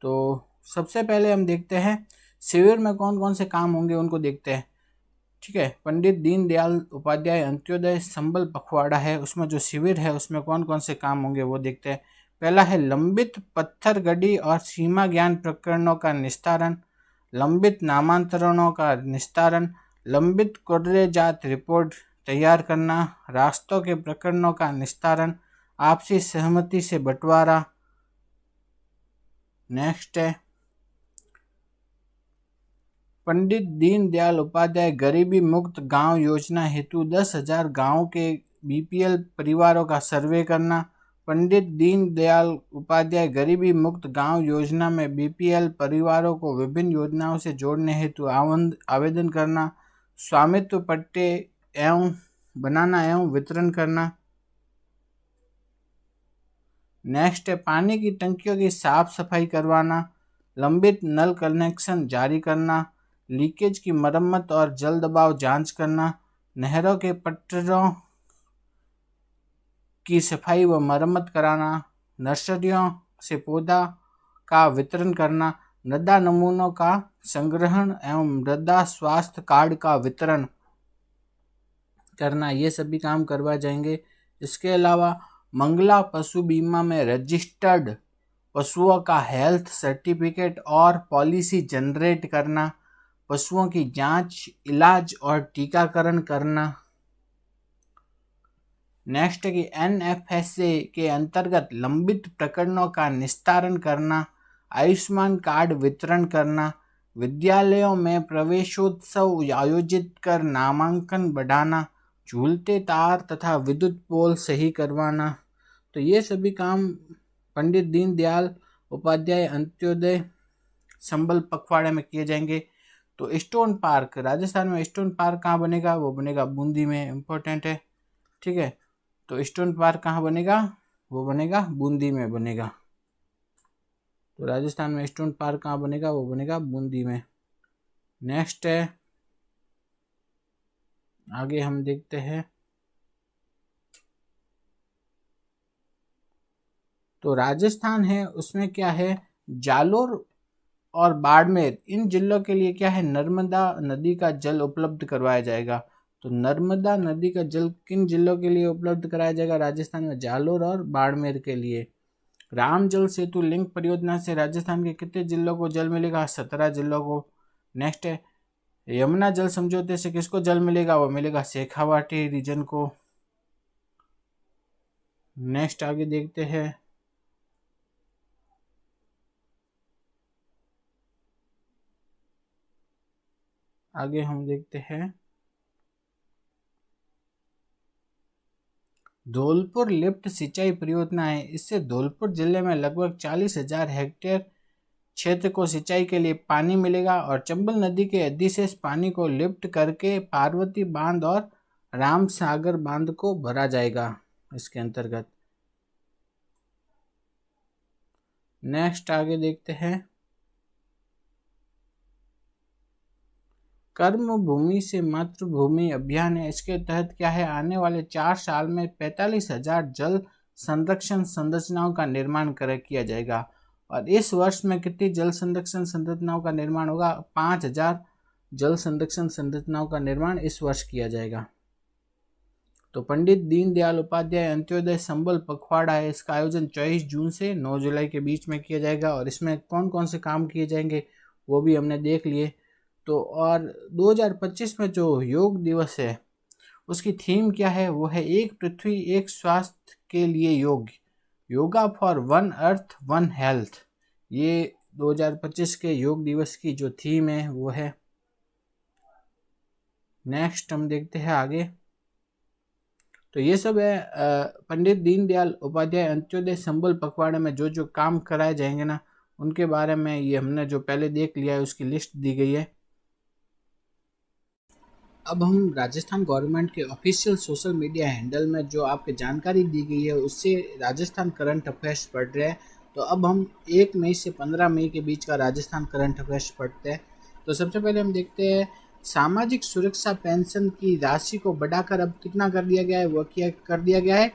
तो सबसे पहले हम देखते हैं शिविर में कौन कौन से काम होंगे, उनको देखते हैं। ठीक है, पंडित दीनदयाल उपाध्याय अंत्योदय संबल पखवाड़ा है, उसमें जो शिविर है उसमें कौन कौन से काम होंगे वो देखते हैं। पहला है लंबित पत्थरगढ़ी और सीमा ज्ञान प्रकरणों का निस्तारण, लंबित नामांतरणों का निस्तारण, लंबित कोडरे जात रिपोर्ट तैयार करना, रास्तों के प्रकरणों का निस्तारण, आपसी सहमति से बंटवारा। नेक्स्ट है पंडित दीनदयाल उपाध्याय गरीबी मुक्त गांव योजना हेतु 10,000 गांवों के बीपीएल परिवारों का सर्वे करना। पंडित दीनदयाल उपाध्याय गरीबी मुक्त गांव योजना में बीपीएल परिवारों को विभिन्न योजनाओं से जोड़ने हेतु आवेदन करना। स्वामित्व पट्टे एवं बनाना एवं वितरण करना। नेक्स्ट है पानी की टंकियों की साफ सफाई करवाना, लंबित नल कनेक्शन जारी करना, लीकेज की मरम्मत और जल दबाव जांच करना, नहरों के पट्टरों की सफाई व मरम्मत कराना, नर्सरियों से पौधा का वितरण करना, मृदा नमूनों का संग्रहण एवं मृदा स्वास्थ्य कार्ड का वितरण करना, ये सभी काम करवा जाएंगे। इसके अलावा मंगला पशु बीमा में रजिस्टर्ड पशुओं का हेल्थ सर्टिफिकेट और पॉलिसी जनरेट करना, पशुओं की जांच, इलाज और टीकाकरण करना। नेक्स्ट है कि एनएफएसए के अंतर्गत लंबित प्रकरणों का निस्तारण करना, आयुष्मान कार्ड वितरण करना, विद्यालयों में प्रवेशोत्सव आयोजित कर नामांकन बढ़ाना, झूलते तार तथा विद्युत पोल सही करवाना। तो ये सभी काम पंडित दीनदयाल उपाध्याय अंत्योदय संबल पखवाड़े में किए जाएंगे। तो स्टोन पार्क, राजस्थान में स्टोन पार्क कहाँ बनेगा? वो बनेगा बूंदी में, इम्पोर्टेंट है, ठीक है। तो स्टोन पार्क कहाँ बनेगा? वो बनेगा बूंदी में बनेगा। तो राजस्थान में स्टोन पार्क कहाँ बनेगा? वो बनेगा बूंदी में। नेक्स्ट है, आगे हम देखते हैं। तो राजस्थान है, उसमें क्या है, जालोर और बाड़मेर, इन जिलों के लिए क्या है, नर्मदा नदी का जल उपलब्ध करवाया जाएगा। तो नर्मदा नदी का जल किन जिलों के लिए उपलब्ध कराया जाएगा? राजस्थान में जालोर और बाड़मेर के लिए। राम जल सेतु लिंक परियोजना से राजस्थान के कितने जिलों को जल मिलेगा? 17 जिलों को। नेक्स्ट है, यमुना जल समझौते से किसको जल मिलेगा? वो मिलेगा शेखावाटी रीजन को। नेक्स्ट आगे देखते हैं। आगे हम देखते हैं, धौलपुर लिफ्ट सिंचाई परियोजना है। इससे धौलपुर जिले में लगभग 40,000 हेक्टेयर क्षेत्र को सिंचाई के लिए पानी मिलेगा और चंबल नदी के अधिशेष पानी को लिफ्ट करके पार्वती बांध और रामसागर बांध को भरा जाएगा इसके अंतर्गत। नेक्स्ट आगे देखते हैं, कर्म भूमि से मातृभूमि अभियान है। इसके तहत क्या है, आने वाले 4 साल में 45,000 जल संरक्षण संरचनाओं का निर्माण किया जाएगा। और इस वर्ष में कितनी जल संरक्षण संरचनाओं का निर्माण होगा? 5,000 जल संरक्षण संरचनाओं का निर्माण इस वर्ष किया जाएगा। तो पंडित दीनदयाल उपाध्याय अंत्योदय संबल पखवाड़ा है, इसका आयोजन 24 जून से 9 जुलाई के बीच में किया जाएगा। और इसमें कौन कौन से काम किए जाएंगे वो भी हमने देख लिए। तो और 2025 में जो योग दिवस है उसकी थीम क्या है? वो है एक पृथ्वी एक स्वास्थ्य के लिए योग, yoga for one earth one health. ये 2025 के योग दिवस की जो थीम है वो है। नेक्स्ट हम देखते हैं आगे। तो ये सब है पंडित दीनदयाल उपाध्याय अंत्योदय संबल पखवाड़े में जो जो काम कराए जाएंगे ना, उनके बारे में ये हमने जो पहले देख लिया है उसकी लिस्ट दी गई है। अब हम राजस्थान गवर्नमेंट के ऑफिशियल सोशल मीडिया हैंडल में जो आपको जानकारी दी गई है उससे राजस्थान करंट अफेयर्स पढ़ रहे हैं। तो अब हम 1 मई से 15 मई के बीच का राजस्थान करंट अफेयर्स पढ़ते हैं। तो सबसे पहले हम देखते हैं, सामाजिक सुरक्षा पेंशन की राशि को बढ़ाकर अब कितना कर दिया गया है? वो क्या कर दिया गया है?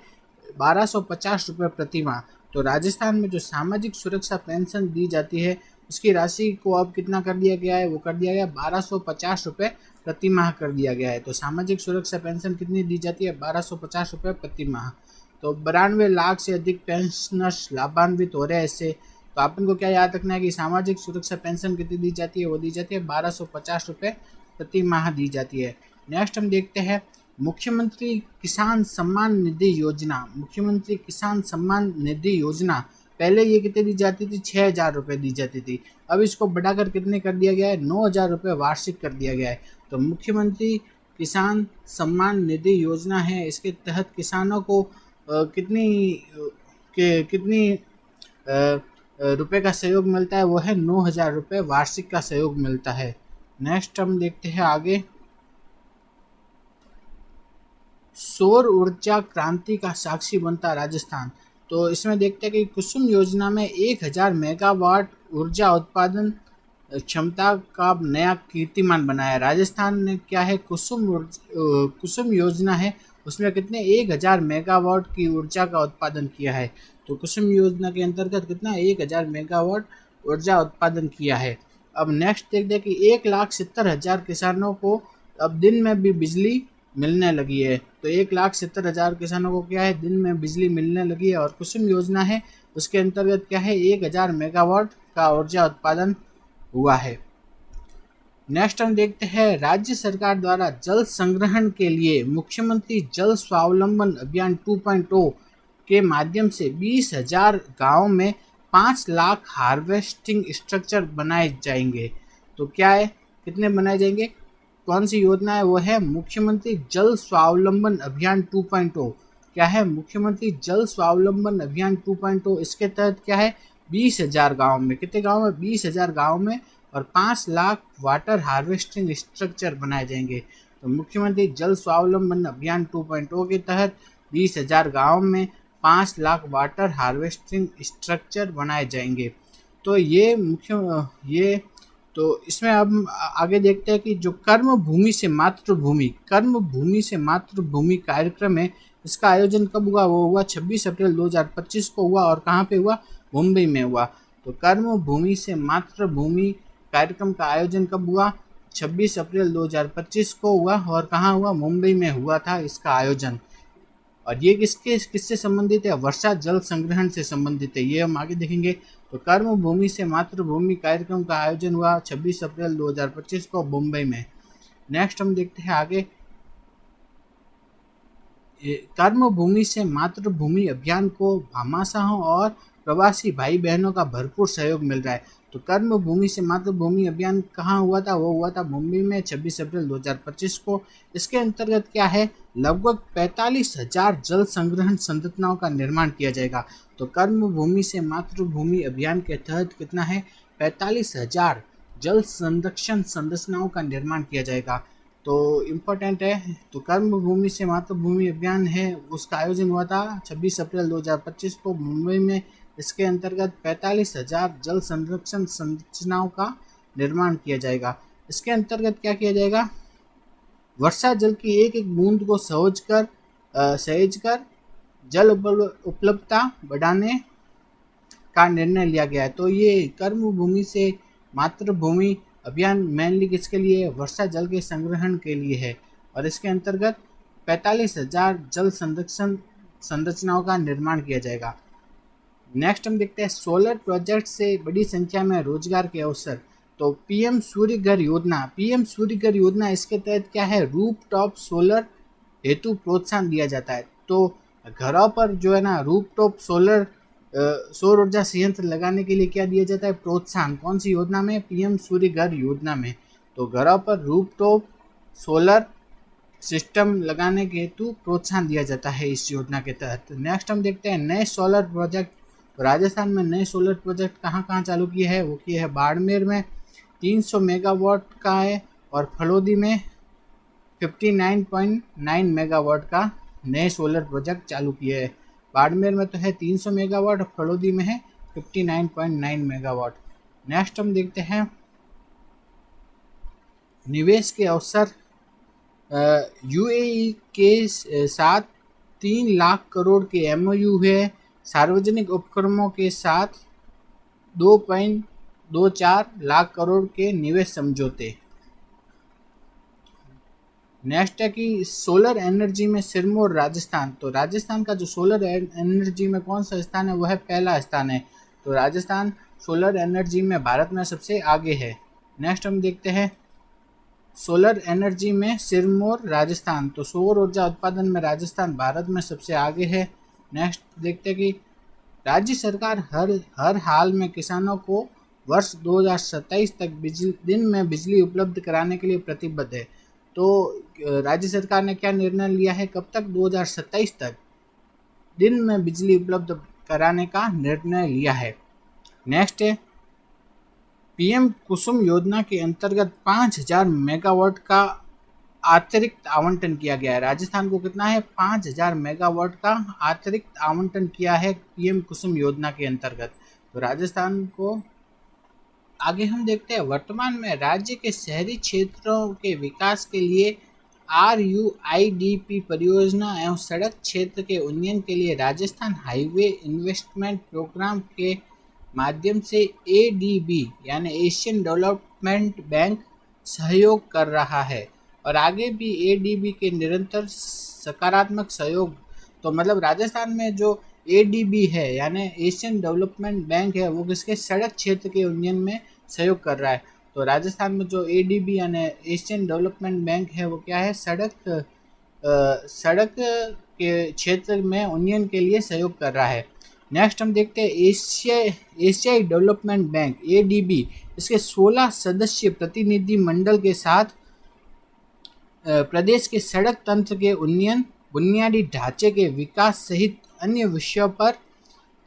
1250 रुपये प्रति माह। तो राजस्थान में जो सामाजिक सुरक्षा पेंशन दी जाती है उसकी राशि को अब कितना कर दिया गया है? वो कर दिया गया 1250 रुपये प्रति माह कर दिया गया है। तो सामाजिक सुरक्षा पेंशन कितनी दी जाती है? 1250 रुपये प्रति माह। तो 92 लाख से अधिक पेंशनर्स लाभान्वित हो रहे हैं इससे। तो अपन को क्या याद रखना है कि सामाजिक सुरक्षा पेंशन कितनी दी जाती है? वो दी जाती है 1250 रुपये प्रति माह दी जाती है। नेक्स्ट हम देखते हैं, मुख्यमंत्री किसान सम्मान निधि योजना। मुख्यमंत्री किसान सम्मान निधि योजना पहले ये कितने दी जाती थी? 6,000 रुपये दी जाती थी। अब इसको बढ़ाकर कितने कर दिया गया है? 9,000 रुपये वार्षिक कर दिया गया है। तो मुख्यमंत्री किसान सम्मान निधि योजना है, इसके तहत किसानों को कितनी रुपए का सहयोग मिलता है? वो है 9,000 रुपये वार्षिक का सहयोग मिलता है। नेक्स्ट हम देखते हैं आगे, सौर ऊर्जा क्रांति का साक्षी बनता राजस्थान। तो इसमें देखते हैं कि कुसुम योजना में 1,000 मेगावाट ऊर्जा उत्पादन क्षमता का नया कीर्तिमान बनाया। राजस्थान ने क्या है, कुसुम योजना है, उसमें कितने 1,000 मेगावाट की ऊर्जा का उत्पादन किया है। तो कुसुम योजना के अंतर्गत कितना 1,000 मेगावाट ऊर्जा उत्पादन किया है। अब नेक्स्ट देखते हैं कि 1,70,000 किसानों को अब दिन में भी बिजली मिलने लगी है। तो 1,70,000 किसानों को क्या है, दिन में बिजली मिलने लगी है। और कुसुम योजना है, उसके अंतर्गत क्या है, 1,000 मेगावाट का ऊर्जा उत्पादन हुआ है। नेक्स्ट हम देखते हैं, राज्य सरकार द्वारा जल संग्रहण के लिए मुख्यमंत्री जल स्वावलंबन अभियान 2.0 के माध्यम से 20,000 गाँव में 5 लाख हार्वेस्टिंग स्ट्रक्चर बनाए जाएंगे। तो क्या है, कितने बनाए जाएंगे, कौन सी योजना है, वो है मुख्यमंत्री जल स्वावलंबन अभियान 2.0। क्या है, मुख्यमंत्री जल स्वावलंबन अभियान 2.0। इसके तहत क्या है, 20,000 गाँव में, कितने गाँव में, 20,000 गाँव में और 5 लाख वाटर हार्वेस्टिंग स्ट्रक्चर बनाए जाएंगे। तो मुख्यमंत्री जल स्वावलंबन अभियान 2.0 के तहत 20,000 गाँव में 5 लाख वाटर हार्वेस्टिंग स्ट्रक्चर बनाए जाएंगे। तो ये तो इसमें अब आगे देखते हैं कि जो कर्म भूमि से मातृभूमि कार्यक्रम है, इसका आयोजन कब हुआ, वो हुआ 26 अप्रैल 2025 को हुआ। और कहाँ पे हुआ, मुंबई में हुआ। तो कर्म भूमि से मातृभूमि कार्यक्रम का आयोजन कब हुआ, 26 अप्रैल 2025 को हुआ। और कहाँ हुआ, मुंबई में हुआ था इसका आयोजन। और ये किससे संबंधित है, वर्षा जल संग्रहण से संबंधित है, ये हम आगे देखेंगे। तो कर्म भूमि से मातृभूमि कार्यक्रम का आयोजन हुआ 26 अप्रैल 2025 को मुंबई में। नेक्स्ट हम देखते हैं आगे, कर्म भूमि से मातृभूमि अभियान को भामाशाहों और प्रवासी भाई बहनों का भरपूर सहयोग मिल रहा है। तो कर्म भूमि से मातृभूमि अभियान कहाँ हुआ था, वो हुआ था मुंबई में 26 अप्रैल 2025 को। इसके अंतर्गत क्या है, लगभग 45,000 जल संग्रहण संरचनाओं का निर्माण किया जाएगा। तो कर्म भूमि से मातृभूमि अभियान के तहत कितना है, 45,000 जल संरक्षण संरचनाओं का निर्माण किया जाएगा। तो इम्पोर्टेंट है। तो कर्म भूमि से मातृभूमि अभियान है, उसका आयोजन हुआ था 26 अप्रैल 2025 को मुंबई में। इसके अंतर्गत 45,000 जल संरक्षण संरचनाओं का निर्माण किया जाएगा। इसके अंतर्गत क्या किया जाएगा, वर्षा जल की एक एक बूंद को सहेज कर जल उपलब्धता बढ़ाने का निर्णय लिया गया है। तो ये कर्म भूमि से मातृभूमि अभियान मेनली किसके लिए है, वर्षा जल के संग्रहण के लिए है। और इसके अंतर्गत 45,000 जल संरक्षण संरचनाओं का निर्माण किया जाएगा। नेक्स्ट हम देखते हैं, सोलर प्रोजेक्ट से बड़ी संख्या में रोजगार के अवसर। तो पीएम सूर्य घर योजना, इसके तहत क्या है, रूफ टॉप सोलर हेतु प्रोत्साहन दिया जाता है। तो घरों पर जो है ना, रूफ टॉप सोलर सौर ऊर्जा संयंत्र लगाने के लिए क्या दिया जाता है, प्रोत्साहन। कौन सी योजना में, पीएम सूर्य घर योजना में। तो घरों पर रूफ टॉप सोलर सिस्टम लगाने के हेतु प्रोत्साहन दिया जाता है इस योजना के तहत। नेक्स्ट हम देखते हैं, नए सोलर प्रोजेक्ट। राजस्थान में नए सोलर प्रोजेक्ट कहाँ कहाँ चालू किए हैं, वो किए हैं बाड़मेर में 300 मेगावाट का है, और फलोदी में 59.9 मेगावाट का नए सोलर प्रोजेक्ट चालू किए हैं। बाड़मेर में तो है 300 मेगावाट और फलोदी में है 59.9 मेगावाट। नेक्स्ट हम देखते हैं, निवेश के अवसर। यूएई के साथ 3 लाख करोड़ के एमओयू है। सार्वजनिक उपक्रमों के साथ 2.24 लाख करोड़ के निवेश समझौते। नेक्स्ट है कि सोलर एनर्जी में सिरमौर राजस्थान। तो राजस्थान का जो सोलर एनर्जी में कौन सा स्थान है, वह है पहला स्थान है। तो राजस्थान सोलर एनर्जी में भारत में सबसे आगे है। नेक्स्ट हम देखते हैं, सोलर एनर्जी में सिरमौर राजस्थान। तो सौर ऊर्जा उत्पादन में राजस्थान भारत में सबसे आगे है। नेक्स्ट देखते हैं कि राज्य सरकार हर हाल में किसानों को वर्ष 2027 तक दिन में बिजली उपलब्ध कराने के लिए प्रतिबद्ध है। तो राज्य सरकार ने क्या निर्णय लिया है, कब तक, 2027 तक दिन में बिजली उपलब्ध कराने का निर्णय लिया है। नेक्स्ट है, पीएम कुसुम योजना के अंतर्गत 5,000 मेगावाट का अतिरिक्त आवंटन किया गया है। राजस्थान को कितना है, 5,000 मेगावाट का अतिरिक्त आवंटन किया है पीएम कुसुम योजना के अंतर्गत। तो राजस्थान को आगे हम देखते हैं, वर्तमान में राज्य के शहरी क्षेत्रों के विकास के लिए RUIDP परियोजना एवं सड़क क्षेत्र के उन्नयन के लिए राजस्थान हाईवे इन्वेस्टमेंट प्रोग्राम के माध्यम से ADB यानी एशियन डेवलपमेंट बैंक सहयोग कर रहा है। और आगे भी एडीबी के निरंतर सकारात्मक सहयोग। तो मतलब राजस्थान में जो एडीबी है यानी एशियन डेवलपमेंट बैंक है वो किसके सड़क क्षेत्र के उन्नयन में सहयोग कर रहा है। तो राजस्थान में जो एडीबी यानी एशियन डेवलपमेंट बैंक है वो क्या है, सड़क के क्षेत्र में उन्नयन के लिए सहयोग कर रहा है। नेक्स्ट हम देखते हैं एशियाई डेवलपमेंट बैंक एडीबी, इसके 16 सदस्य प्रतिनिधि मंडल के साथ प्रदेश के सड़क तंत्र के उन्नयन, बुनियादी ढांचे के विकास सहित अन्य विषयों पर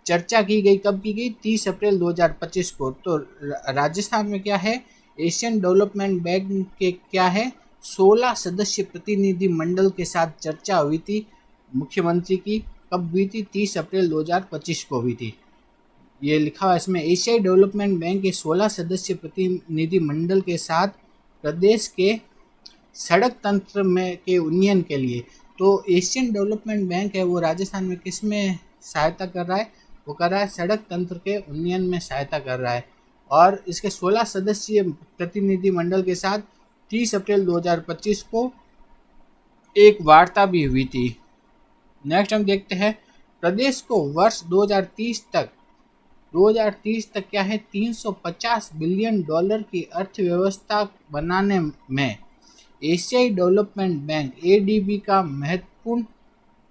चर्चा की गई। कब की गई? 30 अप्रैल 2025 को। तो राजस्थान में क्या है, एशियन डेवलपमेंट बैंक के क्या है 16 सदस्य प्रतिनिधि मंडल के साथ चर्चा हुई थी मुख्यमंत्री की। कब हुई थी? 30 अप्रैल 2025 को हुई थी। ये लिखा हुआ इसमें एशियाई डेवलपमेंट बैंक के 16 सदस्य प्रतिनिधि मंडल के साथ प्रदेश के सड़क तंत्र में के उन्नयन के लिए। तो एशियन डेवलपमेंट बैंक है वो राजस्थान में किस में सहायता कर रहा है? वो कर रहा है सड़क तंत्र के उन्नयन में सहायता कर रहा है। और इसके 16 सदस्यीय प्रतिनिधि मंडल के साथ 30 अप्रैल 2025 को एक वार्ता भी हुई थी। नेक्स्ट हम देखते हैं प्रदेश को वर्ष 2030 तक क्या है 350 बिलियन डॉलर की अर्थव्यवस्था बनाने में एशियाई डेवलपमेंट बैंक एडीबी का महत्वपूर्ण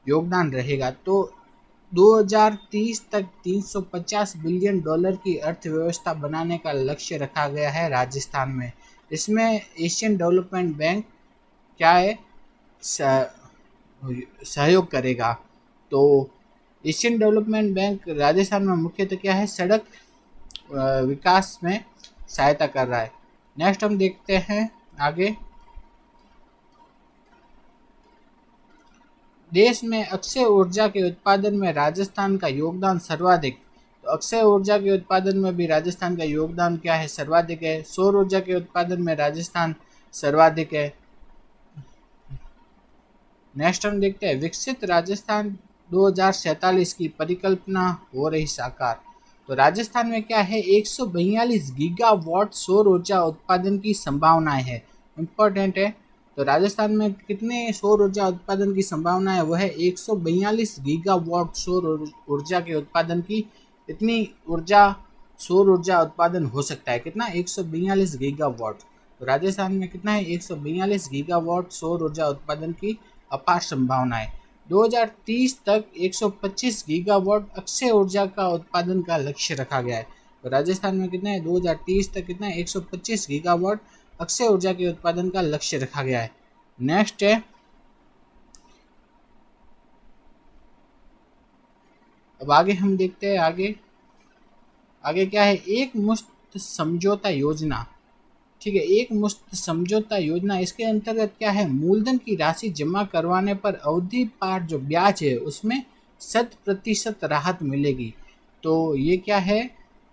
योगदान रहेगा। तो 2030 तक 350 बिलियन डॉलर की अर्थव्यवस्था बनाने का लक्ष्य रखा गया है राजस्थान में। इसमें एशियन डेवलपमेंट बैंक क्या है सहयोग करेगा। तो एशियन डेवलपमेंट बैंक राजस्थान में मुख्यतः क्या है सड़क विकास में सहायता कर रहा है। नेक्स्ट हम देखते हैं आगे, देश में अक्षय ऊर्जा के उत्पादन में राजस्थान का योगदान सर्वाधिक। तो अक्षय ऊर्जा के उत्पादन में भी राजस्थान का योगदान क्या है सर्वाधिक है। सौर ऊर्जा के उत्पादन में राजस्थान सर्वाधिक है। नेक्स्ट हम देखते हैं विकसित राजस्थान 2047 की परिकल्पना हो रही साकार। तो राजस्थान में क्या है 142 गीगावाट सौर ऊर्जा उत्पादन की संभावनाएं है। इम्पोर्टेंट है। तो राजस्थान में कितने सौर ऊर्जा उत्पादन की संभावना है? वो है 142 गीगावाट सौर ऊर्जा के उत्पादन की। इतनी ऊर्जा सौर ऊर्जा उत्पादन हो सकता है। कितना? 142 गीगावाट। तो राजस्थान में कितना है 142 गीगावाट सौर ऊर्जा उत्पादन की अपार संभावना है। 2030 तक 125 गीगावाट अक्षय ऊर्जा का उत्पादन का लक्ष्य रखा गया है। तो राजस्थान में कितना है 2030 तक कितना है 125 गीगावाट अक्षय ऊर्जा के उत्पादन का लक्ष्य रखा गया है। नेक्स्ट है, अब आगे हम देखते हैं आगे क्या है एक मुश्त समझौता योजना। ठीक है, एक मुश्त समझौता योजना, इसके अंतर्गत क्या है मूलधन की राशि जमा करवाने पर अवधि पार जो ब्याज है उसमें 100% राहत मिलेगी। तो ये क्या है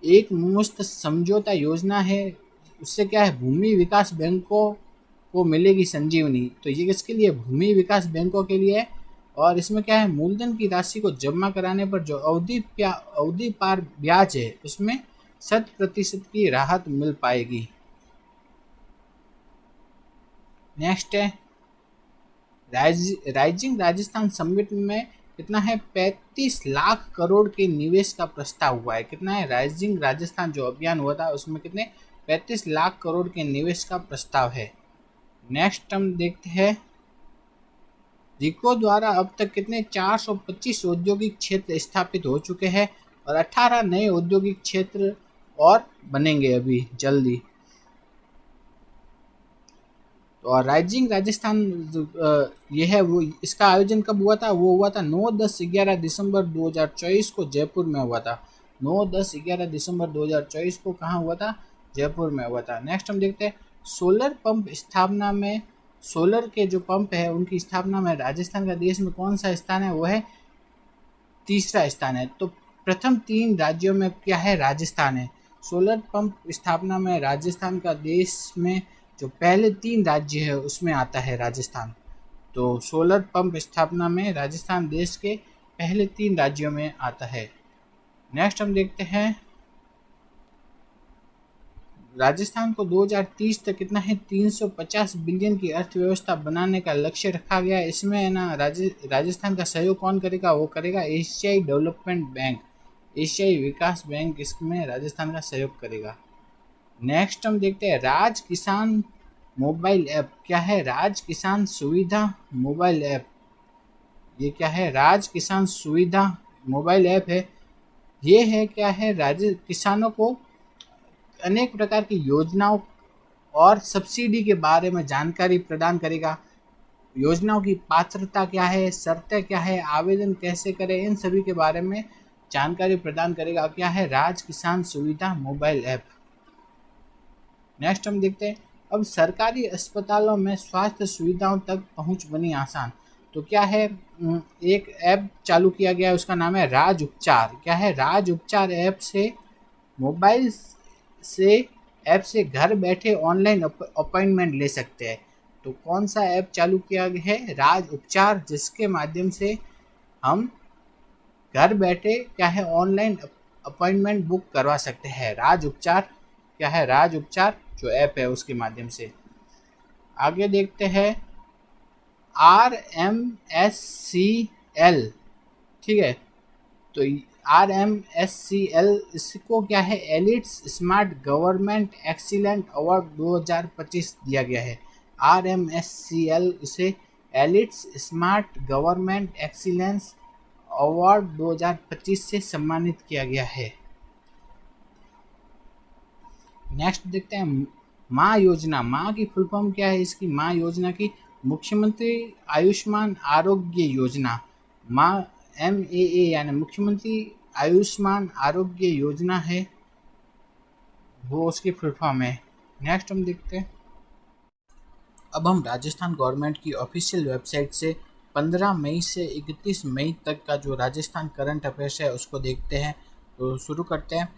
एक मुश्त समझौता योजना है। उससे क्या है भूमि विकास बैंकों को मिलेगी संजीवनी। तो ये किसके लिए? भूमि विकास बैंकों के लिए है। और इसमें क्या है मूलधन की राशि को जमा कराने पर जो अवधि पार ब्याज है उसमें 100% की राहत मिल पाएगी। नेक्स्ट है राइजिंग राजस्थान समिट में कितना है 35 लाख करोड़ के निवेश का प्रस्ताव हुआ है। कितना है? राइजिंग राजस्थान जो अभियान हुआ था उसमें कितने 35 लाख करोड़ के निवेश का प्रस्ताव है। नेक्स्ट हम देखते हैं रिको द्वारा अब तक कितने 425 औद्योगिक क्षेत्र स्थापित हो चुके हैं और 18 नए औद्योगिक क्षेत्र और बनेंगे अभी जल्दी। और राइजिंग राजस्थान ये है वो इसका आयोजन कब हुआ था? वो हुआ था 9, 10, 11 दिसंबर 2024 को जयपुर में हुआ था। 9, 10, 11 दिसंबर 2024 को कहाँ हुआ था? जयपुर में हुआ था। नेक्स्ट हम देखते हैं सोलर पंप स्थापना में, सोलर के जो पंप है उनकी स्थापना में राजस्थान का देश में कौन सा स्थान है? वो है तीसरा स्थान है। तो प्रथम 3 राज्यों में क्या है? राजस्थान है। सोलर पंप स्थापना में राजस्थान का देश में जो पहले 3 राज्य है उसमें आता है राजस्थान। तो सोलर पंप स्थापना में राजस्थान देश के पहले 3 राज्यों में आता है। नेक्स्ट हम देखते हैं राजस्थान को 2030 तक कितना है 350 बिलियन की अर्थव्यवस्था बनाने का लक्ष्य रखा गया है। इसमें है ना राजस्थान का सहयोग कौन करेगा, वो करेगा एशियाई डेवलपमेंट बैंक, एशियाई विकास बैंक इसमें राजस्थान का सहयोग करेगा। नेक्स्ट हम देखते हैं राज किसान मोबाइल ऐप। क्या है राज किसान सुविधा मोबाइल ऐप, ये क्या है राज किसान सुविधा मोबाइल ऐप है। ये है क्या है राज्य किसानों को अनेक प्रकार की योजनाओं और सब्सिडी के बारे में जानकारी प्रदान करेगा। योजनाओं की पात्रता क्या है, शर्तें क्या है, आवेदन कैसे करें, इन सभी के बारे में जानकारी प्रदान करेगा। क्या है राज किसान सुविधा मोबाइल ऐप। नेक्स्ट हम देखते हैं अब सरकारी अस्पतालों में स्वास्थ्य सुविधाओं तक पहुंच बनी आसान। तो क्या है एक ऐप चालू किया गया है, उसका नाम है राज उपचार। क्या है राज उपचार ऐप से मोबाइल से ऐप से घर बैठे ऑनलाइन अपॉइंटमेंट ले सकते हैं। तो कौन सा ऐप चालू किया गया है राज उपचार, जिसके माध्यम से हम घर बैठे क्या है ऑनलाइन अपॉइंटमेंट बुक करवा सकते हैं। राज उपचार क्या है राज उपचार जो ऐप है उसके माध्यम से। आगे देखते हैं RMSCL, ठीक है। तो RMSCL इसको क्या है elites smart government excellent award 2025 दिया गया है। RMSCL इसे elites smart government excellence award 2025 से सम्मानित किया गया है। नेक्स्ट देखते हैं माँ योजना। माँ की फुल फॉर्म क्या है इसकी, माँ योजना की मुख्यमंत्री आयुष्मान आरोग्य योजना। माँ MAA यानी मुख्यमंत्री आयुष्मान आरोग्य योजना है, वो उसकी फुल फॉर्म है। नेक्स्ट हम देखते हैं अब हम राजस्थान गवर्नमेंट की ऑफिशियल वेबसाइट से 15 मई से 31 मई तक का जो राजस्थान करंट अफेयर्स है उसको देखते हैं। तो शुरू करते हैं।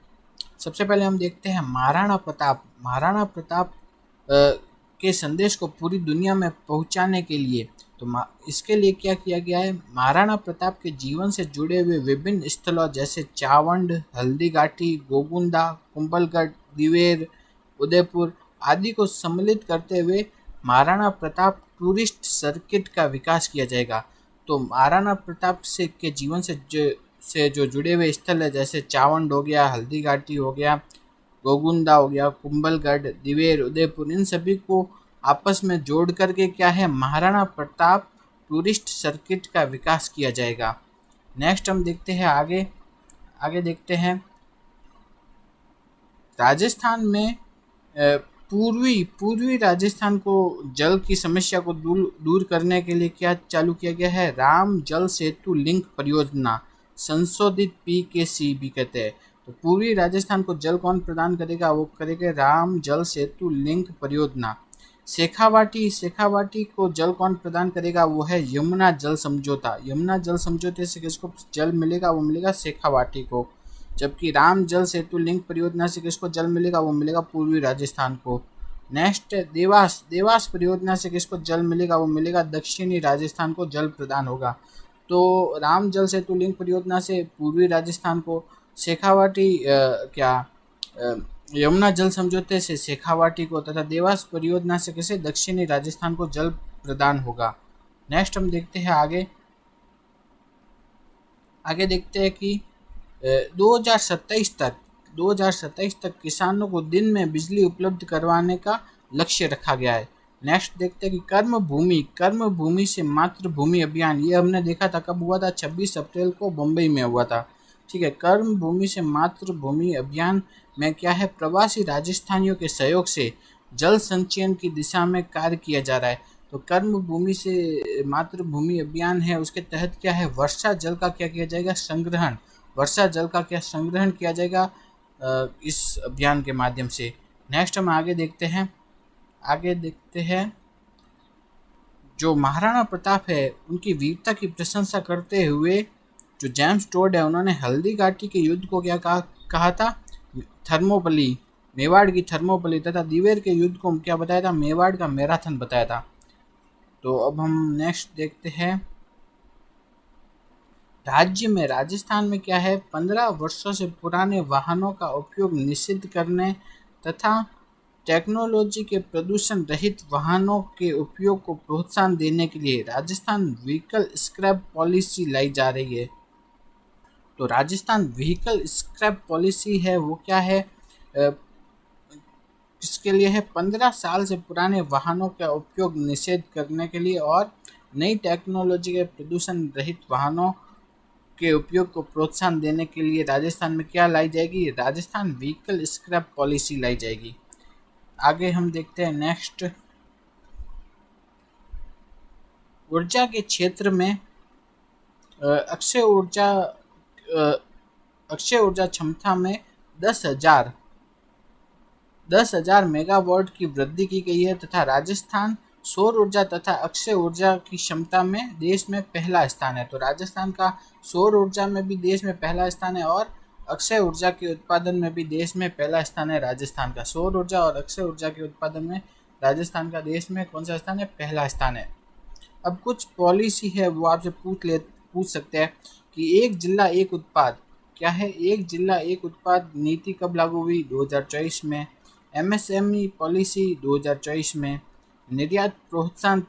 सबसे पहले हम देखते हैं महाराणा प्रताप। महाराणा प्रताप के संदेश को पूरी दुनिया में पहुंचाने के लिए तो इसके लिए क्या किया गया है, महाराणा प्रताप के जीवन से जुड़े हुए विभिन्न स्थलों जैसे चावंड, हल्दीघाटी, गोगुंदा, कुंभलगढ़, दिवेर, उदयपुर आदि को सम्मिलित करते हुए महाराणा प्रताप टूरिस्ट सर्किट का विकास किया जाएगा। तो महाराणा प्रताप से के जीवन से जो जुड़े हुए स्थल है जैसे चावंड हो गया, हल्दीघाटी हो गया, गोगुंदा हो गया, कुंभलगढ़, दिवेर, उदयपुर, इन सभी को आपस में जोड़ करके क्या है महाराणा प्रताप टूरिस्ट सर्किट का विकास किया जाएगा। नेक्स्ट हम देखते हैं आगे देखते हैं राजस्थान में पूर्वी राजस्थान को जल की समस्या को दूर करने के लिए क्या चालू किया गया है, राम जल सेतु लिंक परियोजना, संशोधित PKC भी कहते हैं। तो पूर्वी राजस्थान को जल कौन प्रदान करेगा, वो करेगा राम जल सेतु लिंक परियोजना। शेखावाटी को जल कौन प्रदान करेगा, वो है यमुना जल समझौता। यमुना जल समझौते से किसको जल मिलेगा, वो मिलेगा शेखावाटी को। जबकि राम जल सेतु लिंक परियोजना से किसको जल मिलेगा, वो मिलेगा पूर्वी राजस्थान को। नेक्स्ट देवास परियोजना से किसको जल मिलेगा, वो मिलेगा दक्षिणी राजस्थान को जल प्रदान होगा। तो राम जल सेतु लिंक परियोजना से पूर्वी राजस्थान को, शेखावाटी यमुना जल समझौते से शेखावाटी को तथा देवास परियोजना से किसे दक्षिणी राजस्थान को जल प्रदान होगा। नेक्स्ट हम देखते हैं आगे देखते हैं कि 2027 तक किसानों को दिन में बिजली उपलब्ध करवाने का लक्ष्य रखा गया है। नेक्स्ट देखते हैं कि कर्म भूमि से मातृभूमि अभियान, ये हमने देखा था कब हुआ था, 26 अप्रैल को मुंबई में हुआ था। ठीक है, कर्म भूमि से मातृभूमि अभियान में क्या है, प्रवासी राजस्थानियों के सहयोग से जल संचयन की दिशा में कार्य किया जा रहा है। तो कर्म भूमि से मातृभूमि अभियान है, उसके तहत क्या है, वर्षा जल का क्या किया जाएगा, संग्रहण किया जाएगा इस अभियान के माध्यम से। नेक्स्ट हम आगे देखते हैं जो महाराणा प्रताप है उनकी वीरता की प्रशंसा करते हुए जो जेम्स टोड है उन्होंने हल्दीघाटी के युद्ध को क्या कहा था, थर्मोपली, मेवाड़ की थर्मोपली, तथा दिवेर के युद्ध को क्या बताया था, मेवाड़ का मैराथन बताया था। तो अब हम नेक्स्ट देखते हैं राजस्थान में क्या है, 15 वर्षों से पुराने वाहनों का उपयोग निषिद्ध करने तथा टेक्नोलॉजी के प्रदूषण रहित वाहनों के उपयोग को प्रोत्साहन देने के लिए राजस्थान व्हीकल स्क्रैप पॉलिसी लाई जा रही है। तो राजस्थान व्हीकल स्क्रैप पॉलिसी है वो क्या है, इसके लिए है 15 साल से पुराने वाहनों का उपयोग निषेध करने के लिए और नई टेक्नोलॉजी के प्रदूषण रहित वाहनों के उपयोग को प्रोत्साहन देने के लिए राजस्थान में क्या लाई जाएगी, राजस्थान व्हीकल स्क्रैप पॉलिसी लाई जाएगी। आगे हम देखते हैं नेक्स्ट, ऊर्जा के क्षेत्र में अक्षय ऊर्जा क्षमता में 10,000 मेगावाट की वृद्धि की गई है तथा राजस्थान सौर ऊर्जा तथा अक्षय ऊर्जा की क्षमता में देश में पहला स्थान है। तो राजस्थान का सौर ऊर्जा में भी देश में पहला स्थान है और अक्षय ऊर्जा के उत्पादन में भी देश में पहला स्थान है। राजस्थान का सौर ऊर्जा और अक्षय ऊर्जा के उत्पादन में राजस्थान का देश में कौन सा स्थान है, पहला स्थान है। अब कुछ पॉलिसी है वो आपसे पूछ सकते हैं कि एक जिला एक उत्पाद क्या है, एक जिला एक उत्पाद नीति कब लागू हुई, 2024 में। एमएसएमई पॉलिसी 2024 में। निर्यात प्रोत्साहन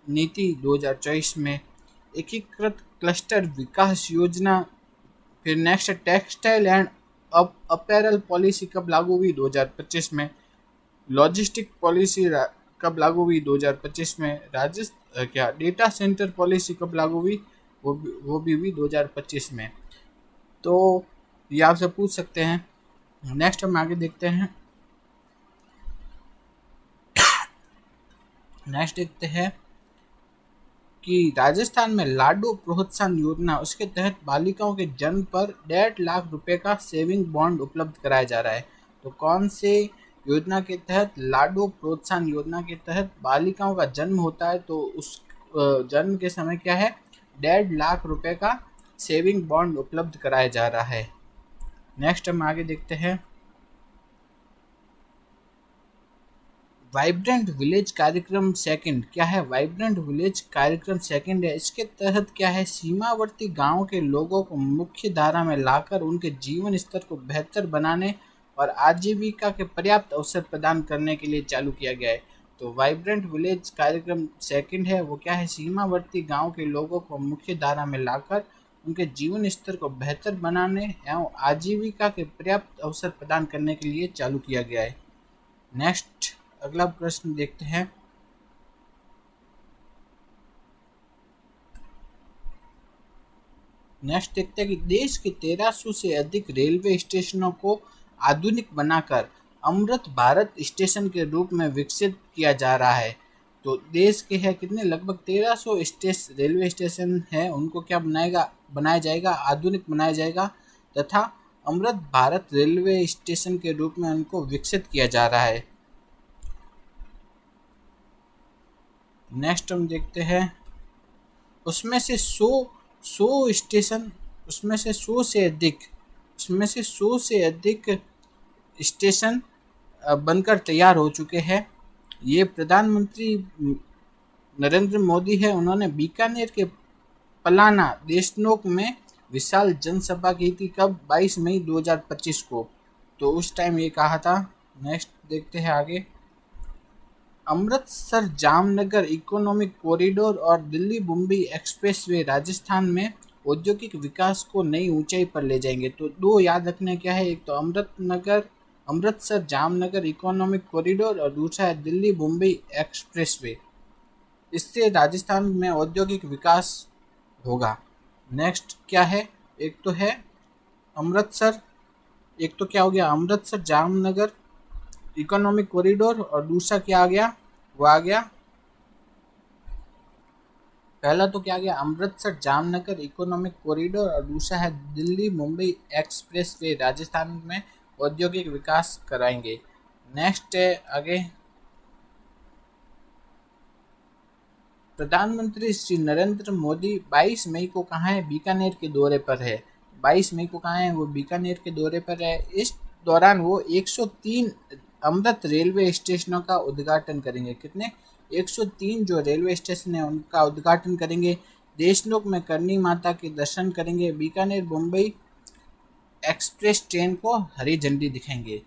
नीति 2024 में। एकीकृत क्लस्टर विकास योजना, फिर next textile and apparel policy कब लागू हुई, 2025 में। लॉजिस्टिक पॉलिसी कब लागू हुई, 2025 में। डेटा सेंटर पॉलिसी कब लागू हुई, वो भी हुई 2025 में। तो ये आपसे पूछ सकते हैं। नेक्स्ट हम आगे देखते हैं, कि राजस्थान में लाडू प्रोत्साहन योजना, उसके तहत बालिकाओं के जन्म पर 1.5 लाख रुपए का सेविंग बॉन्ड उपलब्ध कराया जा रहा है। तो कौन से योजना के तहत, लाडू प्रोत्साहन योजना के तहत बालिकाओं का जन्म होता है तो उस जन्म के समय क्या है, 1.5 लाख रुपए का सेविंग बॉन्ड उपलब्ध कराया जा रहा है। नेक्स्ट हम आगे देखते हैं, वाइब्रेंट विलेज कार्यक्रम सेकंड क्या है, वाइब्रेंट विलेज कार्यक्रम सेकंड है। इसके तहत क्या है, सीमावर्ती गांव के लोगों को मुख्य धारा में लाकर उनके जीवन स्तर को बेहतर बनाने और आजीविका के पर्याप्त अवसर प्रदान करने के लिए चालू किया गया है। तो वाइब्रेंट विलेज कार्यक्रम सेकंड है वो क्या है, सीमावर्ती गांव के लोगों को मुख्य धारा में लाकर उनके जीवन स्तर को बेहतर बनाने एवं आजीविका के पर्याप्त अवसर प्रदान करने के लिए चालू किया गया है। नेक्स्ट अगला प्रश्न देखते हैं, कि देश के 1300 से अधिक रेलवे स्टेशनों को आधुनिक बनाकर अमृत भारत स्टेशन के रूप में विकसित किया जा रहा है। तो देश के है कितने, लगभग 1300 रेलवे स्टेशन है, उनको क्या बनाया जाएगा, आधुनिक बनाया जाएगा तथा अमृत भारत रेलवे स्टेशन के रूप में उनको विकसित किया जा रहा है। नेक्स्ट हम देखते हैं, उसमें से 100 स्टेशन, उसमें से 100 से अधिक स्टेशन बनकर तैयार हो चुके हैं। ये प्रधानमंत्री नरेंद्र मोदी है, उन्होंने बीकानेर के पलाना देशनोक में विशाल जनसभा की थी, कब, 22 मई 2025 को। तो उस टाइम ये कहा था। नेक्स्ट देखते हैं आगे, अमृतसर जामनगर इकोनॉमिक कॉरिडोर और दिल्ली मुंबई एक्सप्रेसवे राजस्थान में औद्योगिक विकास को नई ऊंचाई पर ले जाएंगे। तो दो याद रखने क्या है, एक तो अमृतसर जामनगर इकोनॉमिक कॉरिडोर और दूसरा है दिल्ली मुंबई एक्सप्रेसवे। इससे राजस्थान में औद्योगिक विकास होगा। नेक्स्ट क्या है, एक तो है अमृतसर, एक तो क्या हो गया, अमृतसर जामनगर इकोनॉमिक कॉरिडोर और दूसरा क्या आ गया, वो आ गया, पहला तो क्या गया, अमृतसर जामनगर इकोनॉमिक कॉरिडोर और दूसरा है दिल्ली मुंबई एक्सप्रेसवे राजस्थान में औद्योगिक विकास कराएंगे। नेक्स्ट है आगे, प्रधानमंत्री श्री नरेंद्र मोदी 22 मई को कहाँ है, बीकानेर के दौरे पर है। 22 मई को कहाँ है, वो बीकानेर के दौरे पर है। इस दौरान वो 103 अमृत रेलवे स्टेशनों का उद्घाटन करेंगे। कितने, 103 जो रेलवे स्टेशन है उनका उद्घाटन करेंगे। देशनोक में करनी माता के दर्शन करेंगे। बीकानेर मुंबई एक्सप्रेस ट्रेन को हरी झंडी दिखाएंगे।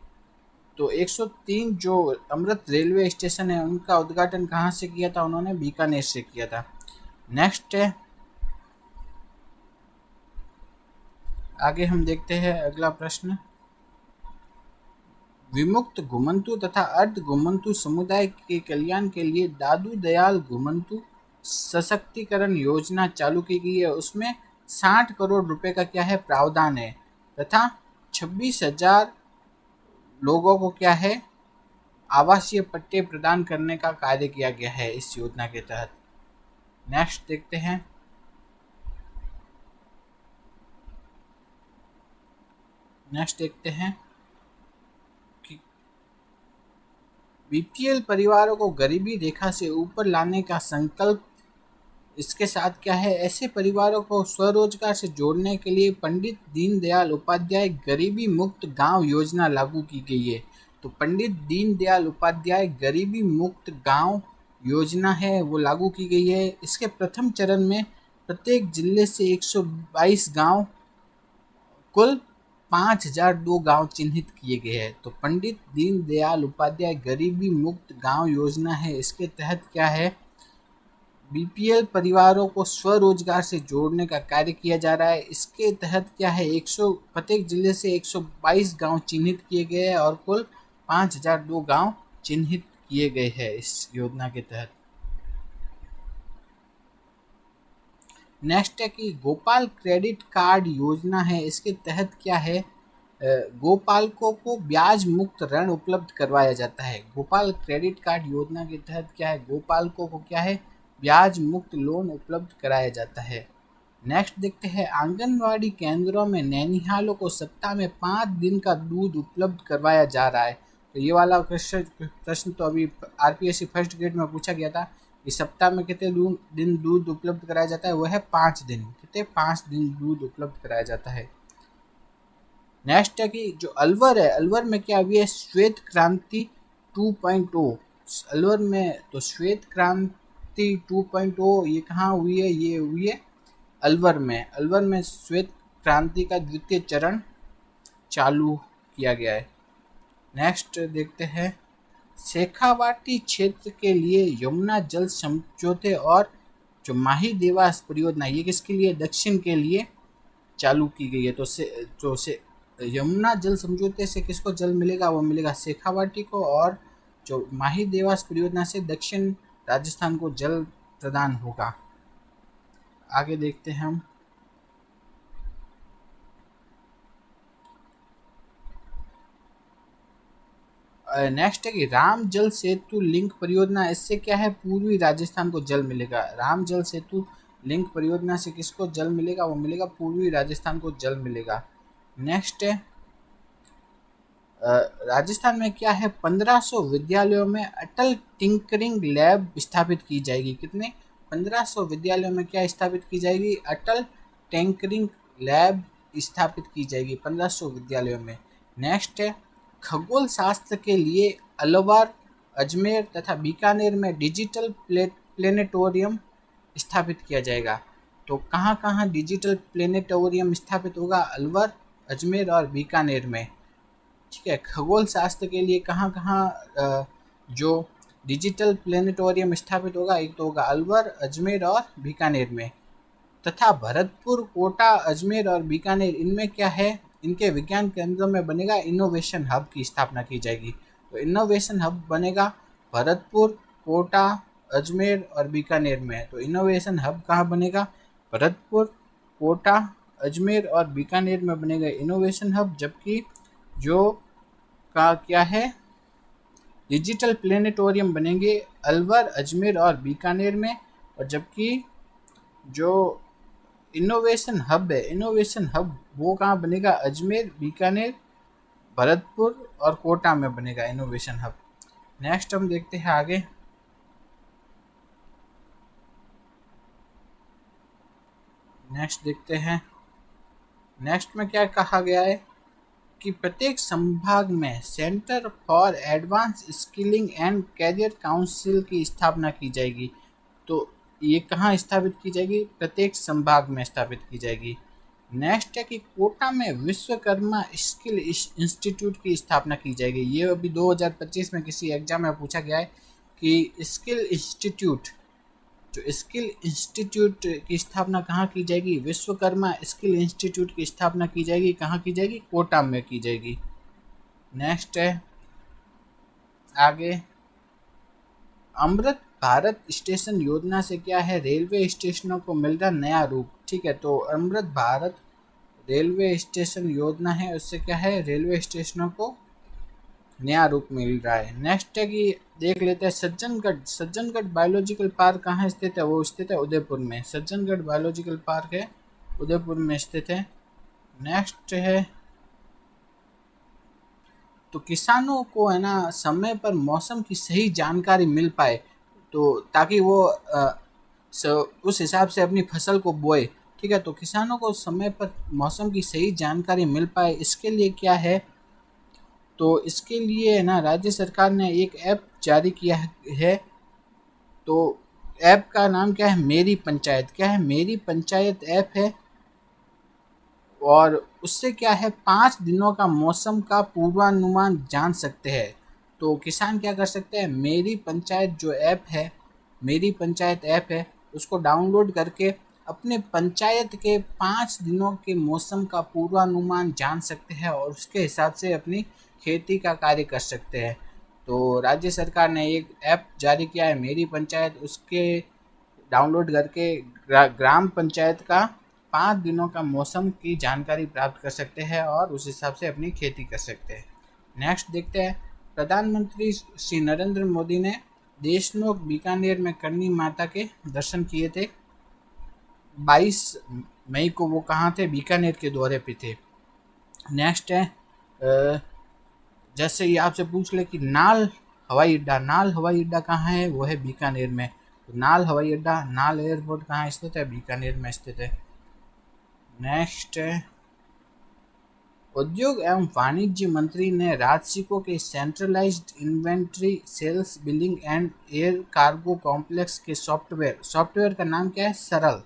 तो 103 जो अमृत रेलवे स्टेशन है उनका उद्घाटन कहाँ से किया था उन्होंने? बीकानेर से किया था। नेक्स्ट है, आगे हम देखते हैं अगला प्रश्न। विमुक्त घुमंतु तथा अर्ध घुमंतु समुदाय के कल्याण के लिए दादू दयाल घुमंतु सशक्तिकरण योजना चालू की गई है। उसमें 60 करोड़ रुपए का क्या है? प्रावधान है तथा 26,000 लोगों को क्या है? आवासीय पट्टे प्रदान करने का कार्य किया गया है इस योजना के तहत। नेक्स्ट देखते हैं, कि बीपीएल परिवारों को गरीबी रेखा से ऊपर लाने का संकल्प, इसके साथ क्या है? ऐसे परिवारों को स्वरोजगार से जोड़ने के लिए पंडित दीनदयाल उपाध्याय गरीबी मुक्त गांव योजना लागू की गई है। तो पंडित दीनदयाल उपाध्याय गरीबी मुक्त गांव योजना है वो लागू की गई है। इसके प्रथम चरण में प्रत्येक जिले से 122 गांव, कुल 5,002 गांव चिन्हित किए गए हैं। तो पंडित दीनदयाल उपाध्याय गरीबी मुक्त गांव योजना है, इसके तहत क्या है? बीपीएल परिवारों को स्वरोजगार से जोड़ने का कार्य किया जा रहा है। इसके तहत क्या है? प्रत्येक जिले से 122 गांव चिन्हित किए गए हैं और कुल 5,002 गांव चिन्हित किए गए हैं इस योजना के तहत। नेक्स्ट है कि गोपाल क्रेडिट कार्ड योजना है। इसके तहत क्या है? गोपालकों को ब्याज मुक्त ऋण उपलब्ध करवाया जाता है। गोपाल क्रेडिट कार्ड योजना के तहत क्या है? गोपालकों को क्या है? ब्याज मुक्त लोन उपलब्ध कराया जाता है। नेक्स्ट देखते हैं, आंगनवाड़ी केंद्रों में नैनिहालों को सप्ताह में 5 दिन का दूध उपलब्ध करवाया जा रहा है। तो ये वाला प्रश्न तो अभी आरपीएससी फर्स्ट ग्रेड में पूछा गया था कि सप्ताह में कितने दिन दूध उपलब्ध कराया जाता है? वह है 5 दिन। कितने? 5 दिन दूध उपलब्ध कराया जाता है। नेक्स्ट है कि जो अलवर है, अलवर में क्या हुई है? श्वेत क्रांति 2.0। अलवर में तो श्वेत क्रांति 2.0 ये कहाँ हुई है? ये हुई है अलवर में। अलवर में श्वेत क्रांति का द्वितीय चरण चालू किया गया है। नेक्स्ट देखते हैं, शेखावाटी क्षेत्र के लिए यमुना जल समझौते और जो माही देवास परियोजना, ये किसके लिए? दक्षिण के लिए चालू की गई है। तो यमुना जल समझौते से किसको जल मिलेगा? वो मिलेगा शेखावाटी को, और जो माही देवास परियोजना से दक्षिण राजस्थान को जल प्रदान होगा। आगे देखते हैं हम, नेक्स्ट है कि राम जल सेतु लिंक परियोजना, इससे क्या है? पूर्वी राजस्थान को जल मिलेगा। राम जल सेतु लिंक परियोजना से किसको जल मिलेगा? वो मिलेगा पूर्वी राजस्थान को जल मिलेगा। नेक्स्ट है, राजस्थान में क्या है? 1500 विद्यालयों में अटल टिंकरिंग लैब स्थापित की जाएगी। कितने? 1500 विद्यालयों में क्या स्थापित की जाएगी? अटल टिंकरिंग लैब स्थापित की जाएगी 1500 विद्यालयों में। नेक्स्ट है, खगोल शास्त्र के लिए अलवर, अजमेर तथा बीकानेर में डिजिटल प्लेनेटोरियम स्थापित किया जाएगा। तो कहाँ कहाँ डिजिटल प्लेनेटोरियम स्थापित होगा? अलवर, अजमेर और बीकानेर में। ठीक है, खगोल शास्त्र के लिए कहाँ कहाँ जो डिजिटल प्लेनेटोरियम स्थापित होगा? एक तो होगा अलवर, अजमेर और बीकानेर में। तथा भरतपुर, कोटा, अजमेर और बीकानेर, इनमें क्या है? इनके विज्ञान केंद्रों में बनेगा इनोवेशन हब की स्थापना की जाएगी। तो इनोवेशन हब बनेगा भरतपुर, कोटा, अजमेर और बीकानेर में। तो इनोवेशन हब कहाँ बनेगा? भरतपुर, कोटा, अजमेर और बीकानेर में बनेगा इनोवेशन हब। जबकि जो का क्या है? डिजिटल प्लेनेटोरियम बनेंगे अलवर, अजमेर और बीकानेर में। और जबकि जो इनोवेशन हब है, इनोवेशन हब वो कहाँ बनेगा? अजमेर, बीकानेर, भरतपुर और कोटा में बनेगा इनोवेशन हब। नेक्स्ट हम देखते हैं आगे, नेक्स्ट में क्या कहा गया है कि प्रत्येक संभाग में centre for advance skilling and career council की स्थापना की जाएगी। तो ये कहाँ स्थापित की जाएगी? प्रत्येक संभाग में स्थापित की जाएगी। नेक्स्ट है कि कोटा में विश्वकर्मा स्किल इंस्टीट्यूट की स्थापना की जाएगी। ये अभी 2025 में किसी एग्जाम में पूछा गया है कि स्किल इंस्टीट्यूट की स्थापना कहाँ की जाएगी। विश्वकर्मा स्किल इंस्टीट्यूट की स्थापना की जाएगी, कहाँ की जाएगी, कोटा में की जाएगी। नेक्स्ट है आगे, अमृत भारत स्टेशन योजना से क्या है, रेलवे स्टेशनों को मिल रहा नया रूप। ठीक है, तो अमृत भारत रेलवे स्टेशन योजना है, उससे क्या है, रेलवे स्टेशनों को नया रूप मिल रहा है। नेक्स्ट है कि देख लेते हैं सज्जनगढ़ बायोलॉजिकल पार्क कहाँ स्थित है, वो स्थित है उदयपुर में। सज्जनगढ़ बायोलॉजिकल पार्क है, उदयपुर में स्थित है। नेक्स्ट है, तो किसानों को है ना समय पर मौसम की सही जानकारी मिल पाए, तो ताकि वो उस हिसाब से अपनी फसल को बोए। ठीक है, तो किसानों को समय पर मौसम की सही जानकारी मिल पाए, इसके लिए क्या है, तो इसके लिए है ना राज्य सरकार ने एक ऐप जारी किया है। तो ऐप का नाम क्या है, मेरी पंचायत। क्या है, मेरी पंचायत ऐप है, और उससे क्या है 5 दिनों का मौसम का पूर्वानुमान जान सकते हैं। तो किसान क्या कर सकते हैं, मेरी पंचायत जो ऐप है, मेरी पंचायत ऐप है, उसको डाउनलोड करके अपने पंचायत के 5 दिनों के मौसम का पूर्वानुमान जान सकते हैं और उसके हिसाब से अपनी खेती का कार्य कर सकते हैं। तो राज्य सरकार ने एक ऐप जारी किया है, मेरी पंचायत, उसके डाउनलोड करके ग्राम पंचायत का 5 दिनों का मौसम की जानकारी प्राप्त कर सकते हैं और उस हिसाब से अपनी खेती कर सकते हैं। नेक्स्ट देखते हैं, प्रधानमंत्री श्री नरेंद्र मोदी ने देशनोक बीकानेर में करनी माता के दर्शन किए थे। 22 मई को वो कहाँ थे, बीकानेर के दौरे पे थे। नेक्स्ट है, जैसे ये आपसे पूछ ले कि नाल हवाई अड्डा कहाँ है, वो है बीकानेर में। तो नाल हवाई अड्डा, नाल एयरपोर्ट कहाँ स्थित है, बीकानेर में स्थित है। नेक्स्ट है, उद्योग एवं वाणिज्य मंत्री ने राजसिको के centralised inventory sales billing and air cargo complex के सॉफ्टवेयर का नाम क्या है, सरल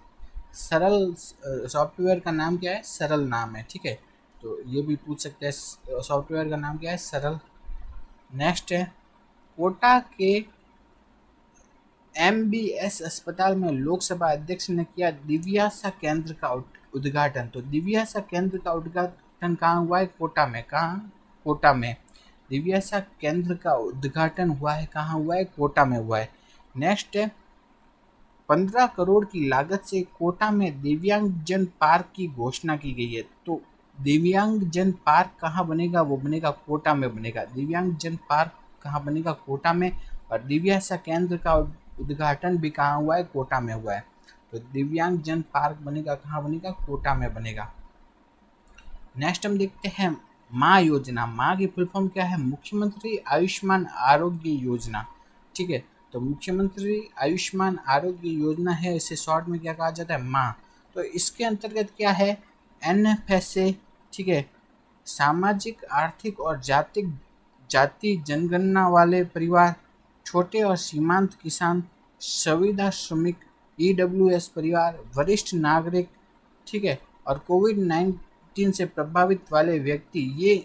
सॉफ्टवेयर का नाम क्या है, सरल नाम है। ठीक है, तो ये भी पूछ सकते हैं, सॉफ्टवेयर का नाम क्या है, सरल। नेक्स्ट है, कोटा के MBS अस्पताल में लोकसभा अध्यक्ष ने किया दिव्यासा केंद्र का उद्घाटन। तो दिव्यासा केंद्र का उद्घाटन कहाँ हुआ है, कोटा में। कहाँ, कोटा में। दिव्यासा केंद्र का उद्घाटन हुआ है, कहाँ हुआ है, कोटा में हुआ है। नेक्स्ट है, 15 करोड़ की लागत से कोटा में दिव्यांगजन पार्क की घोषणा की गई है। तो दिव्यांगजन पार्क कहाँ बनेगा, वो बनेगा कोटा में बनेगा। दिव्यांगजन पार्क कहाँ बनेगा, कोटा में। और दिव्यासा केंद्र का उद्घाटन भी कहाँ हुआ है, कोटा में हुआ है। तो दिव्यांगजन पार्क बनेगा, कहाँ बनेगा, कोटा में बनेगा। नेक्स्ट हम देखते हैं माँ योजना। माँ की फुल फॉर्म क्या है, मुख्यमंत्री आयुष्मान आरोग्य योजना। ठीक है, तो मुख्यमंत्री आयुष्मान आरोग्य योजना है, इसे शॉर्ट में क्या कहा जाता है, माँ। तो इसके अंतर्गत क्या है, NFSA, ठीक है, सामाजिक आर्थिक और जाति जनगणना वाले परिवार, छोटे और सीमांत किसान, संविदा श्रमिक, EWS परिवार, वरिष्ठ नागरिक, ठीक है, और कोविड-19 से प्रभावित वाले व्यक्ति, ये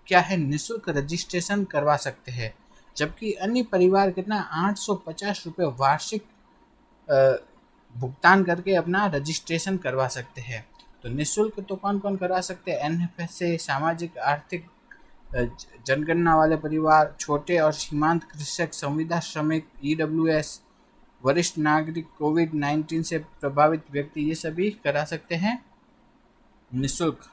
क्या है, निःशुल्क रजिस्ट्रेशन करवा सकते हैं। जबकि अन्य परिवार कितना 850 रुपये वार्षिक भुगतान करके अपना रजिस्ट्रेशन करवा सकते हैं। तो निःशुल्क तो कौन कौन करवा सकते हैं, NFSA, सामाजिक आर्थिक जनगणना वाले परिवार, छोटे और सीमांत कृषक, संविदा श्रमिक, EWS, वरिष्ठ नागरिक, कोविड-19 से प्रभावित व्यक्ति, ये सभी करा सकते हैं निःशुल्क।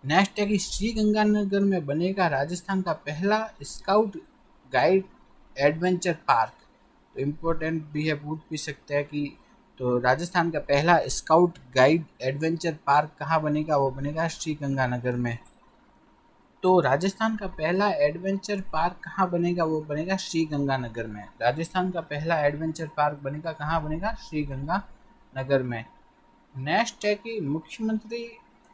नेक्स्ट है कि श्रीगंगानगर में बनेगा राजस्थान का पहला स्काउट गाइड एडवेंचर पार्क। तो इम्पोर्टेंट भी है, पूछ भी सकते हैं कि तो राजस्थान का पहला स्काउट गाइड एडवेंचर पार्क कहाँ बनेगा, वो बनेगा श्रीगंगानगर में। तो राजस्थान का पहला एडवेंचर पार्क कहाँ बनेगा, वो बनेगा श्रीगंगानगर में। राजस्थान का पहला एडवेंचर पार्क बनेगा, कहाँ बनेगा, श्रीगंगानगर में। नेक्स्ट है कि मुख्यमंत्री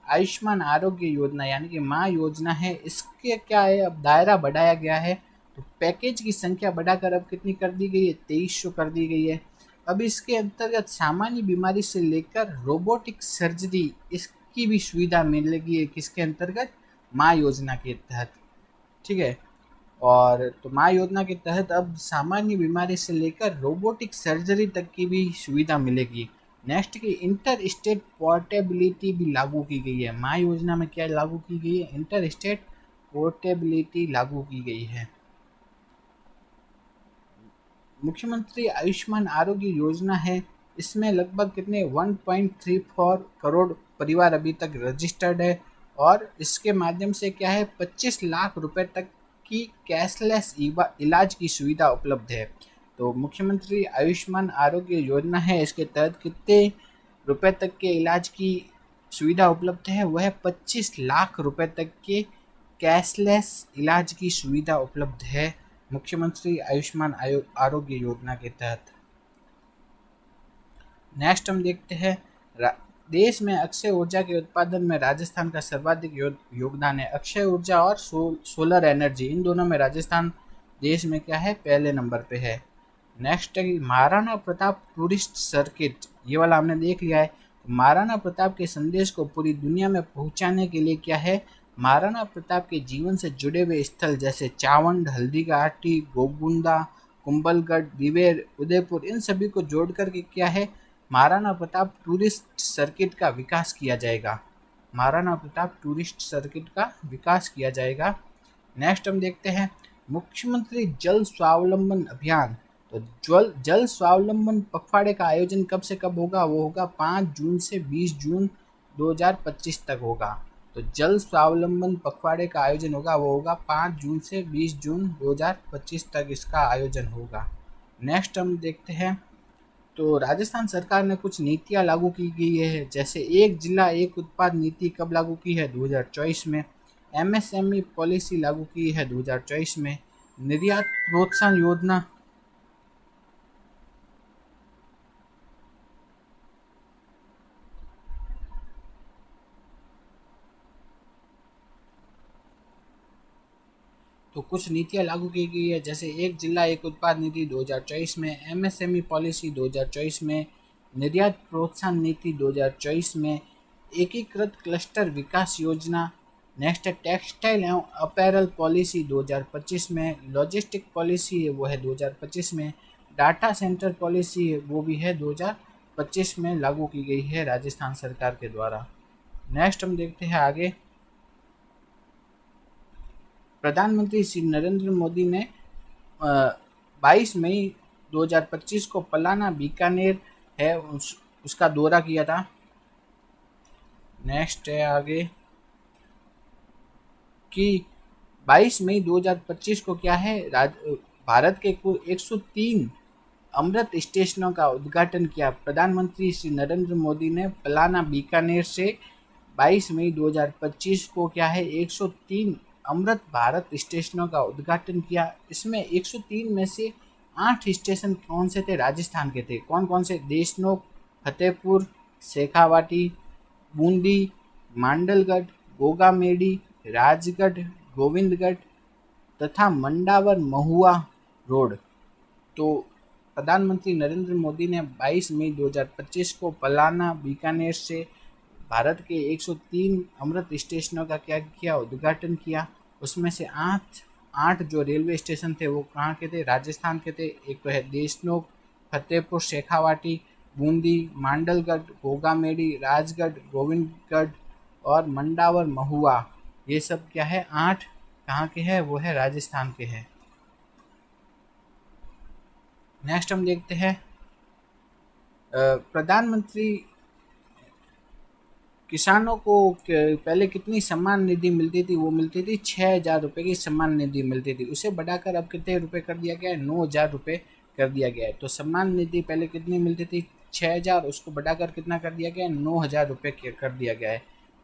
आयुष्मान आरोग्य योजना यानी कि माँ योजना है, इसके क्या है, अब दायरा बढ़ाया गया है। तो पैकेज की संख्या बढ़ाकर अब कितनी कर दी गई है, 2300 कर दी गई है। अब इसके अंतर्गत सामान्य बीमारी से लेकर रोबोटिक सर्जरी इसकी भी सुविधा मिलेगी किसके अंतर्गत, माँ योजना के तहत। ठीक है, और तो माँ योजना के तहत अब सामान्य बीमारी से लेकर रोबोटिक सर्जरी तक की भी सुविधा मिलेगी। नेक्स्ट की इंटर स्टेट पोर्टेबिलिटी भी लागू की गई है। माँ योजना में क्या लागू की गई है, इंटर स्टेट पोर्टेबिलिटी लागू की गई है। मुख्यमंत्री आयुष्मान आरोग्य योजना है, इसमें लगभग कितने 1.34 करोड़ परिवार अभी तक रजिस्टर्ड है, और इसके माध्यम से क्या है 25 लाख रुपए तक की कैशलेस इलाज की सुविधा उपलब्ध है। तो मुख्यमंत्री आयुष्मान आरोग्य योजना है, इसके तहत कितने रुपए तक के इलाज की सुविधा उपलब्ध है, वह 25 लाख रुपए तक के कैशलेस इलाज की सुविधा उपलब्ध है मुख्यमंत्री आयुष्मान आरोग्य योजना के तहत। नेक्स्ट हम देखते हैं देश में अक्षय ऊर्जा के उत्पादन में राजस्थान का सर्वाधिक योगदान है। अक्षय ऊर्जा और सोलर एनर्जी, इन दोनों में राजस्थान देश में क्या है, पहले नंबर पे है। नेक्स्ट है महाराणा प्रताप टूरिस्ट सर्किट, ये वाला हमने देख लिया है। महाराणा प्रताप के संदेश को पूरी दुनिया में पहुंचाने के लिए क्या है, महाराणा प्रताप के जीवन से जुड़े हुए स्थल जैसे चावंड, हल्दीघाटी, गोगुंदा, कुंभलगढ़, दिवेर, उदयपुर, इन सभी को जोड़ करके क्या है, महाराणा प्रताप टूरिस्ट सर्किट का विकास किया जाएगा। महाराणा प्रताप टूरिस्ट सर्किट का विकास किया जाएगा। नेक्स्ट हम देखते हैं मुख्यमंत्री जल स्वावलंबन अभियान। तो जल स्वावलंबन पखवाड़े का आयोजन कब से कब होगा, वो होगा 5 जून से 20 जून 2025 तक होगा। तो जल स्वावलंबन पखवाड़े का आयोजन होगा, वो होगा 5 जून से 20 जून 2025 तक इसका आयोजन होगा। नेक्स्ट हम देखते हैं तो राजस्थान सरकार ने कुछ नीतियां लागू की गई है, जैसे एक जिला एक उत्पाद नीति कब लागू की है, 2024 में। एमएसएमई पॉलिसी लागू की है 2024 में। निर्यात प्रोत्साहन योजना तो कुछ नीतियां लागू की गई है, जैसे एक जिला एक उत्पाद नीति 2024 में, एमएसएमई पॉलिसी 2024 में, निर्यात प्रोत्साहन नीति 2024 में, एकीकृत क्लस्टर विकास योजना। नेक्स्ट है टेक्सटाइल एवं अपैरल पॉलिसी 2025 में, लॉजिस्टिक पॉलिसी है वो है 2025 में, डाटा सेंटर पॉलिसी है वो भी है 2025 में लागू की गई है राजस्थान सरकार के द्वारा। नेक्स्ट हम देखते हैं आगे, प्रधानमंत्री श्री नरेंद्र मोदी ने 22 मई 2025 को पलाना बीकानेर है उसका दौरा किया था। नेक्स्ट है आगे कि 22 मई 2025 को क्या है, भारत के कुल 103 अमृत स्टेशनों का उद्घाटन किया। प्रधानमंत्री श्री नरेंद्र मोदी ने पलाना बीकानेर से 22 मई 2025 को क्या है 103 अमृत भारत स्टेशनों का उद्घाटन किया। इसमें 103 में से 8 स्टेशन कौन से थे, राजस्थान के थे। कौन कौन से, देशनोक, फतेहपुर, शेखावाटी, बूंदी, मांडलगढ़, गोगामेडी, राजगढ़, गोविंदगढ़ तथा मंडावर महुआ रोड। तो प्रधानमंत्री नरेंद्र मोदी ने 22 मई 2025 को पलाना बीकानेर से भारत के 103 अमृत स्टेशनों का क्या किया, उद्घाटन किया। उसमें से आठ जो रेलवे स्टेशन थे वो कहाँ के थे, राजस्थान के थे। एक तो है देशनोक, फतेहपुर, शेखावाटी, बूंदी, मांडलगढ़, गोगामेडी, राजगढ़, गोविंदगढ़ और मंडावर महुआ। ये सब क्या है, 8 कहाँ के हैं, वो है राजस्थान के हैं। नेक्स्ट हम देखते हैं प्रधानमंत्री किसानों को पहले कितनी सम्मान निधि मिलती थी, वो मिलती थी 6,000 रुपये की सम्मान निधि मिलती थी। उसे बढ़ाकर अब कितने रुपए कर दिया गया है, 9,000 रुपये कर दिया गया है। तो सम्मान निधि पहले कितनी मिलती थी, 6,000, उसको बढ़ाकर कितना कर दिया गया है, 9,000 रुपये कर दिया गया है।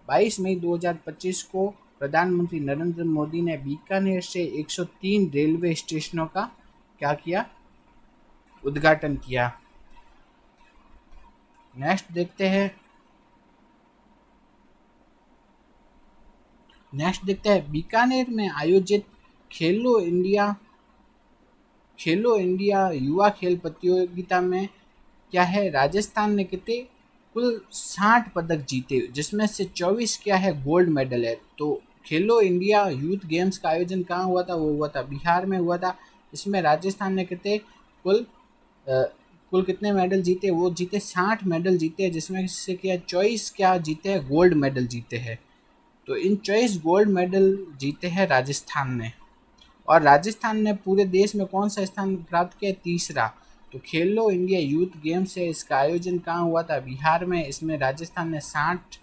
22 मई 2025 को प्रधानमंत्री नरेंद्र मोदी ने बीकानेर से 103 रेलवे स्टेशनों का क्या किया, उद्घाटन किया। नेक्स्ट देखते हैं बीकानेर में आयोजित खेलो इंडिया युवा खेल प्रतियोगिता में क्या है, राजस्थान ने कितने कुल 60 पदक जीते, जिसमें से 24 क्या है गोल्ड मेडल है। तो खेलो इंडिया यूथ गेम्स का आयोजन कहाँ हुआ था, वो हुआ था बिहार में हुआ था। इसमें राजस्थान ने कितने कुल अ, कुल कितने मेडल जीते, वो जीते 60 मेडल जीते हैं, जिसमें से क्या 24 क्या जीते हैं गोल्ड मेडल जीते हैं। तो इन 24 गोल्ड मेडल जीते हैं राजस्थान ने। और राजस्थान ने पूरे देश में कौन सा स्थान प्राप्त किया, तीसरा। तो खेलो इंडिया यूथ गेम्स है, इसका आयोजन कहाँ हुआ था, बिहार में। इसमें राजस्थान ने 60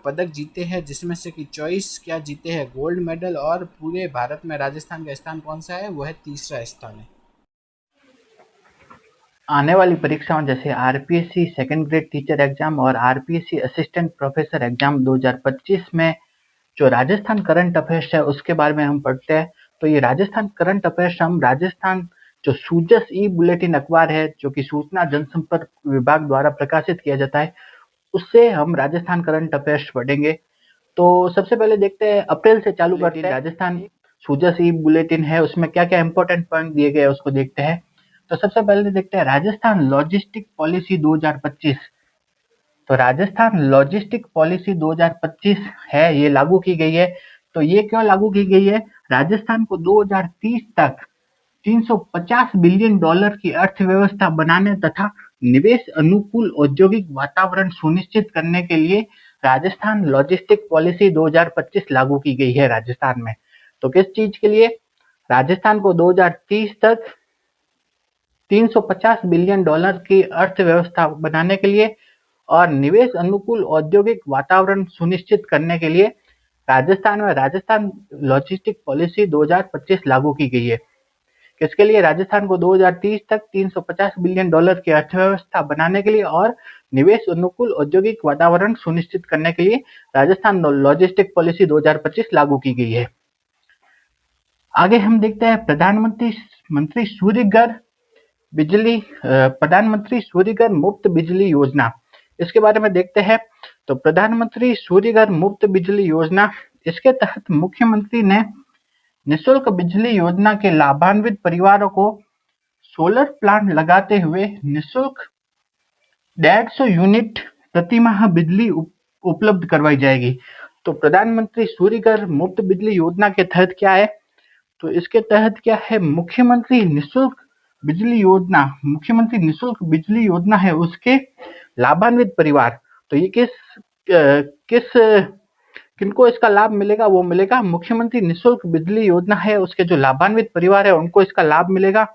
पदक जीते हैं, जिसमें से कि 24 क्या जीते हैं गोल्ड मेडल। और पूरे भारत में राजस्थान का स्थान कौन सा है, वो है तीसरा स्थान है। आने वाली परीक्षाओं जैसे RPSC second grade teacher exam और आरपीएससी असिस्टेंट प्रोफेसर एग्जाम 2025 में जो राजस्थान करंट अफेयर्स है उसके बारे में हम पढ़ते हैं। तो ये राजस्थान करंट अफेयर्स हम राजस्थान जो सूजस ई बुलेटिन अखबार है, जो कि सूचना जनसंपर्क विभाग द्वारा प्रकाशित किया जाता है, उससे हम राजस्थान करंट अफेयर्स पढ़ेंगे। तो सबसे पहले देखते हैं, अप्रैल से चालू करते हैं। राजस्थान सूजस ई बुलेटिन है, उसमें क्या क्या इंपॉर्टेंट पॉइंट दिए गए हैं उसको देखते हैं। तो सबसे पहले देखते हैं राजस्थान लॉजिस्टिक पॉलिसी 2025। तो राजस्थान लॉजिस्टिक पॉलिसी 2025 है, ये लागू की गई है। तो ये क्यों लागू की गई है, राजस्थान को 2030 तक 350 बिलियन डॉलर की अर्थव्यवस्था बनाने तथा निवेश अनुकूल औद्योगिक वातावरण सुनिश्चित करने के लिए राजस्थान लॉजिस्टिक पॉलिसी 2025 लागू की गई है राजस्थान में। तो किस चीज के लिए, राजस्थान को 2030 तक 350 बिलियन डॉलर की अर्थव्यवस्था बनाने के लिए और निवेश अनुकूल औद्योगिक वातावरण सुनिश्चित करने के लिए राजस्थान में राजस्थान लॉजिस्टिक पॉलिसी 2025 लागू की गई है। किसके लिए, राजस्थान को 2030 तक 350 बिलियन डॉलर की अर्थव्यवस्था बनाने के लिए और निवेश अनुकूल औद्योगिक वातावरण सुनिश्चित करने के लिए राजस्थान लॉजिस्टिक पॉलिसी 2025 लागू की गई है। आगे हम देखते हैं प्रधानमंत्री सूर्यघर मुफ्त बिजली योजना, इसके बारे में देखते हैं। तो प्रधानमंत्री सूर्यघर मुफ्त बिजली योजना, इसके तहत मुख्यमंत्री ने निःशुल्क बिजली योजना के लाभान्वित परिवारों को सोलर प्लांट लगाते हुए निःशुल्क 150 यूनिट प्रति माह बिजली उपलब्ध करवाई जाएगी। तो प्रधानमंत्री सूर्यघर मुफ्त बिजली योजना के तहत क्या है, तो इसके तहत क्या है, मुख्यमंत्री निःशुल्क बिजली योजना है, उसके लाभान्वित परिवार। तो ये किस किनको इसका लाभ मिलेगा, वो मिलेगा मुख्यमंत्री निःशुल्क बिजली योजना है, उसके जो लाभान्वित परिवार है उनको इसका लाभ मिलेगा।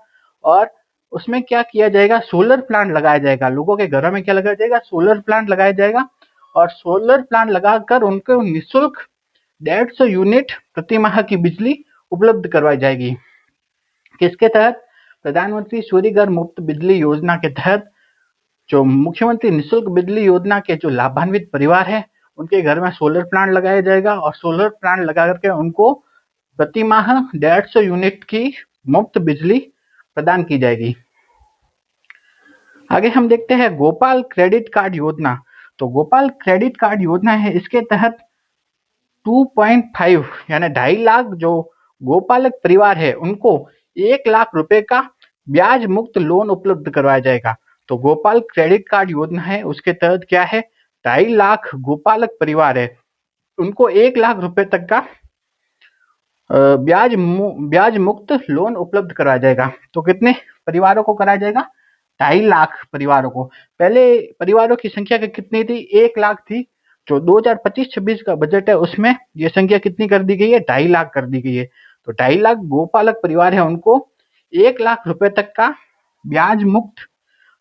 और उसमें क्या किया जाएगा, सोलर प्लांट लगाया जाएगा, लोगों के घरों में क्या लगाया जाएगा, सोलर प्लांट लगाया जाएगा। और सोलर प्लांट लगाकर उनको निःशुल्क 150 यूनिट प्रति माह की बिजली उपलब्ध करवाई जाएगी। किसके तहत, प्रधानमंत्री सूर्यघर मुफ्त बिजली योजना के तहत जो मुख्यमंत्री निःशुल्क बिजली योजना के जो लाभान्वित परिवार है उनके घर में सोलर प्लांट लगाया जाएगा और सोलर प्लांट लगा करके उनको प्रति माह 150 यूनिट की मुफ्त बिजली प्रदान की जाएगी। आगे हम देखते हैं गोपाल क्रेडिट कार्ड योजना। तो गोपाल क्रेडिट कार्ड योजना है, इसके तहत 2.5 यानी 2.5 लाख जो गोपालक परिवार है उनको 1 लाख रुपए का ब्याज मुक्त लोन उपलब्ध करवाया जाएगा। तो गोपाल क्रेडिट कार्ड योजना है, उसके तहत क्या है, 2.5 लाख गोपालक परिवार है उनको 1 लाख रुपए तक का ब्याज मुक्त लोन उपलब्ध कराया जाएगा। तो कितने परिवारों को कराया जाएगा, 2.5 लाख परिवारों को। पहले परिवारों की संख्या कितनी थी, 1 लाख थी। जो 2025-26 का बजट है उसमें ये संख्या कितनी कर दी गई है, 2.5 लाख कर दी गई है। तो 2.5 लाख गोपालक परिवार है उनको 1 लाख रुपए तक का ब्याज मुक्त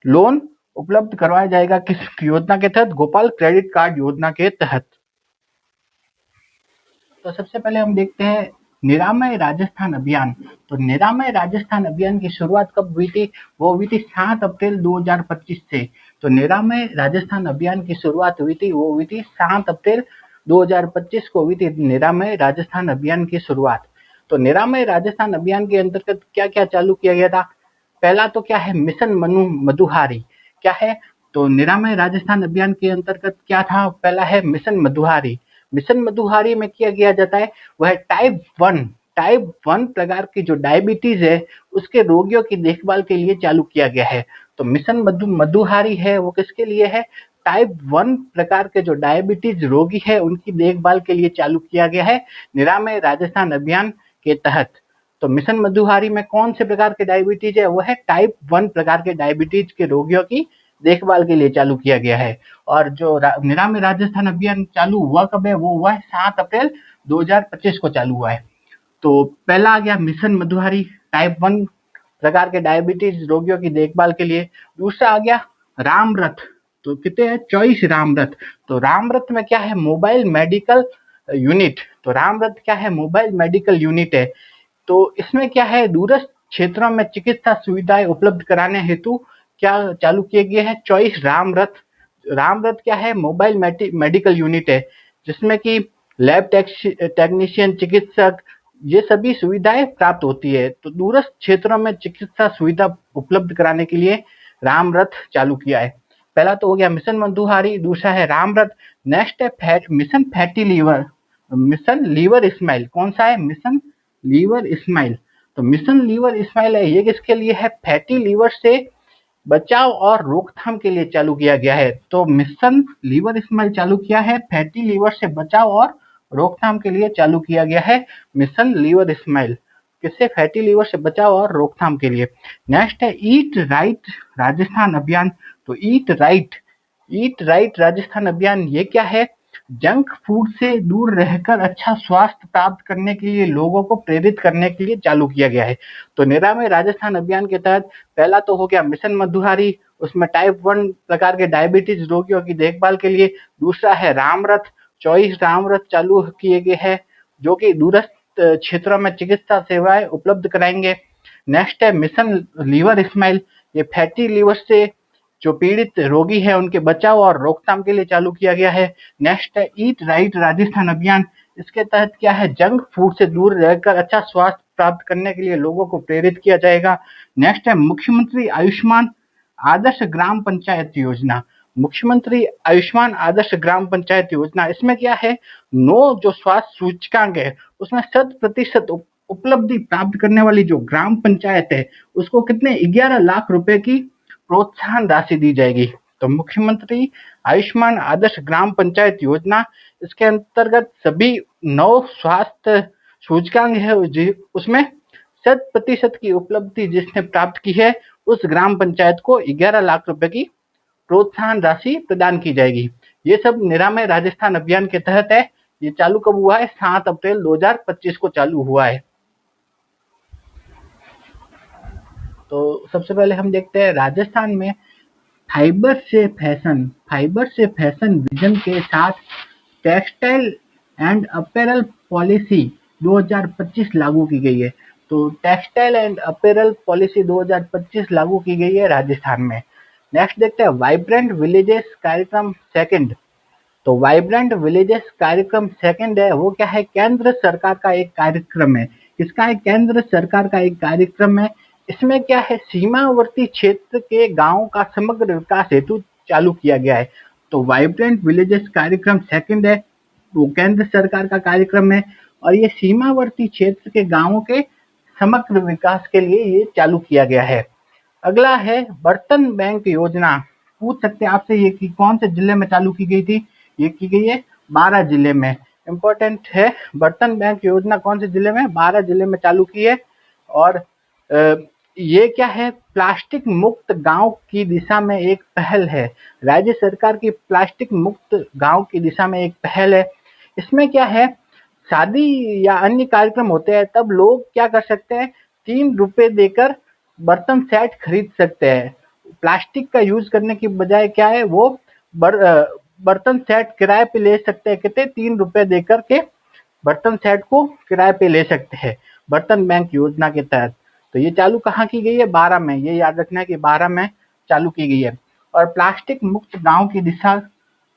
लोन उपलब्ध करवाया जाएगा। किस योजना के तहत, गोपाल क्रेडिट कार्ड योजना के तहत। तो सबसे पहले हम देखते हैं निरामय राजस्थान अभियान। तो निरामय राजस्थान अभियान की शुरुआत कब हुई थी, वो हुई थी 7 अप्रैल 2025 से। तो निरामय राजस्थान अभियान की शुरुआत हुई थी, वो हुई थी 7 अप्रैल 2025 को हुई थी निरामय राजस्थान अभियान की शुरुआत। तो निरामय राजस्थान अभियान के अंतर्गत क्या क्या चालू किया गया था, पहला तो क्या है, मिशन मधुहारी क्या है। तो निरामय राजस्थान अभियान के अंतर्गत क्या था, पहला है मिशन मधुहारी। मिशन मधुहारी में किया गया जाता है वह टाइप 1 प्रकार की जो डायबिटीज है उसके रोगियों की देखभाल के लिए चालू किया गया है। तो मिशन मधुहारी है वो किसके लिए है? टाइप 1 प्रकार के जो डायबिटीज रोगी है उनकी देखभाल के लिए चालू किया गया है निरामय राजस्थान अभियान के तहत। तो मिशन मधुहारी में कौन से प्रकार के डायबिटीज है? वो है टाइप 1 प्रकार के डायबिटीज के रोगियों की देखभाल के लिए चालू किया गया है। और जो निरामय राजस्थान अभियान चालू हुआ कब है? वो हुआ है 7 अप्रैल 2025 को चालू हुआ है। तो पहला आ गया मिशन मधुहारी टाइप 1 प्रकार के डायबिटीज रोगियों की देखभाल के लिए। दूसरा आ गया रामरथ। तो कितने हैं? 24 रामरथ। तो रामरथ में क्या है? Mobile medical unit. तो रामरथ क्या है? मोबाइल मेडिकल यूनिट है। तो इसमें क्या है? दूरस्थ क्षेत्रों में चिकित्सा सुविधाएं उपलब्ध कराने हेतु क्या चालू किए गए हैं? 24 रामरथ। रामरथ क्या है? मोबाइल मेडिकल यूनिट है जिसमें कि लैब टेक्नीशियन, चिकित्सक, ये सभी सुविधाएं प्राप्त होती है। तो दूरस्थ क्षेत्रों में चिकित्सा सुविधा उपलब्ध कराने के लिए रामरथ चालू किया है। पहला तो हो गया मिशन मधुहारी, दूसरा है रामरथ। नेक्स्ट है mission fatty liver, mission liver smile. कौन सा है? Mission liver smile. तो मिशन लीवर स्माइल है, ये किसके लिए है? फैटी लीवर से बचाव और रोकथाम के लिए चालू किया गया है। तो मिशन लीवर स्माइल चालू किया है, फैटी लीवर से बचाव और रोकथाम के लिए चालू किया गया है मिशन लीवर स्माइल। किससे? फैटी लीवर से बचाव और रोकथाम के लिए। नेक्स्ट है ईट राइट राजस्थान अभियान। तो ईट राइट राजस्थान अभियान ये क्या है? जंक फूड से दूर रहकर अच्छा स्वास्थ्य प्राप्त करने के लिए लोगों को प्रेरित करने के लिए चालू किया गया है। तो निरामय राजस्थान अभियान के तहत पहला तो हो गया मिशन मधुहारी, उसमें टाइप 1 प्रकार के डायबिटीज रोगियों की देखभाल के लिए। दूसरा है रामरथ, 24 रामरथ चालू किए गए हैं जो कि दूरस्थ क्षेत्रों में चिकित्सा सेवाएं उपलब्ध कराएंगे। नेक्स्ट है मिशन लीवर स्माइल, ये फैटी लीवर से जो पीड़ित रोगी है उनके बचाव और रोकथाम के लिए चालू किया गया है। नेक्स्ट है ईट राइट राजस्थान अभियान, इसके तहत क्या है? जंक फूड से दूर रहकर अच्छा स्वास्थ्य प्राप्त करने के लिए लोगों को प्रेरित किया जाएगा। नेक्स्ट है मुख्यमंत्री आयुष्मान आदर्श ग्राम पंचायत योजना, मुख्यमंत्री आयुष्मान आदर्श ग्राम पंचायत योजना। इसमें क्या है? 9 जो स्वास्थ्य सूचकांक है उसमें 100% उपलब्धि प्राप्त करने वाली जो ग्राम पंचायत है उसको कितने? 11 लाख रुपए की प्रोत्साहन राशि दी जाएगी। तो मुख्यमंत्री आयुष्मान आदर्श ग्राम पंचायत योजना, इसके अंतर्गत सभी 9 स्वास्थ्य सूचकांक है उसमें 100% की उपलब्धि जिसने प्राप्त की है उस ग्राम पंचायत को 11 लाख रुपए की प्रोत्साहन राशि प्रदान की जाएगी। ये सब निरामय राजस्थान अभियान के तहत है। ये चालू कब हुआ है? 7 अप्रैल 2025 को चालू हुआ है। तो सबसे पहले हम देखते हैं राजस्थान में फाइबर से फैशन विजन के साथ टेक्सटाइल एंड अपैरल पॉलिसी 2025 लागू की गई है। तो टेक्सटाइल एंड अपैरल पॉलिसी 2025 लागू की गई है राजस्थान में। नेक्स्ट देखते हैं वाइब्रेंट विलेजेस कार्यक्रम सेकंड। तो वाइब्रेंट विलेजेस कार्यक्रम सेकंड है वो क्या है? केंद्र सरकार का एक कार्यक्रम है। इसका एक केंद्र सरकार का एक कार्यक्रम है। इसमें क्या है? सीमावर्ती क्षेत्र के गांवों का समग्र विकास हेतु चालू किया गया है। तो वाइब्रेंट विलेजेस कार्यक्रम सेकंड है, वो केंद्र सरकार का कार्यक्रम है और ये सीमावर्ती क्षेत्र के गांवों के समग्र विकास के लिए ये चालू किया गया है। अगला है बर्तन बैंक योजना। पूछ सकते हैं आपसे ये कि कौन से जिले में चालू की गई थी? ये की गई है 12 जिले में। इंपॉर्टेंट है, बर्तन बैंक योजना कौन से जिले में? 12 जिले में चालू की है। और ये क्या है? प्लास्टिक मुक्त गांव की दिशा में एक पहल है। राज्य सरकार की प्लास्टिक मुक्त गांव की दिशा में एक पहल है। इसमें क्या है? शादी या अन्य कार्यक्रम होते हैं तब लोग क्या कर सकते हैं? 3 रुपए देकर बर्तन सेट खरीद सकते हैं। प्लास्टिक का यूज करने की बजाय क्या है? वो बर्तन सेट किराए पे ले सकते हैं। कितने? 3 रुपए देकर के बर्तन सेट को किराए पे ले सकते हैं बर्तन बैंक योजना के तहत। तो ये चालू कहाँ की गई है? 12 में। ये याद रखना है कि 12 में चालू की गई है और प्लास्टिक मुक्त गांव की दिशा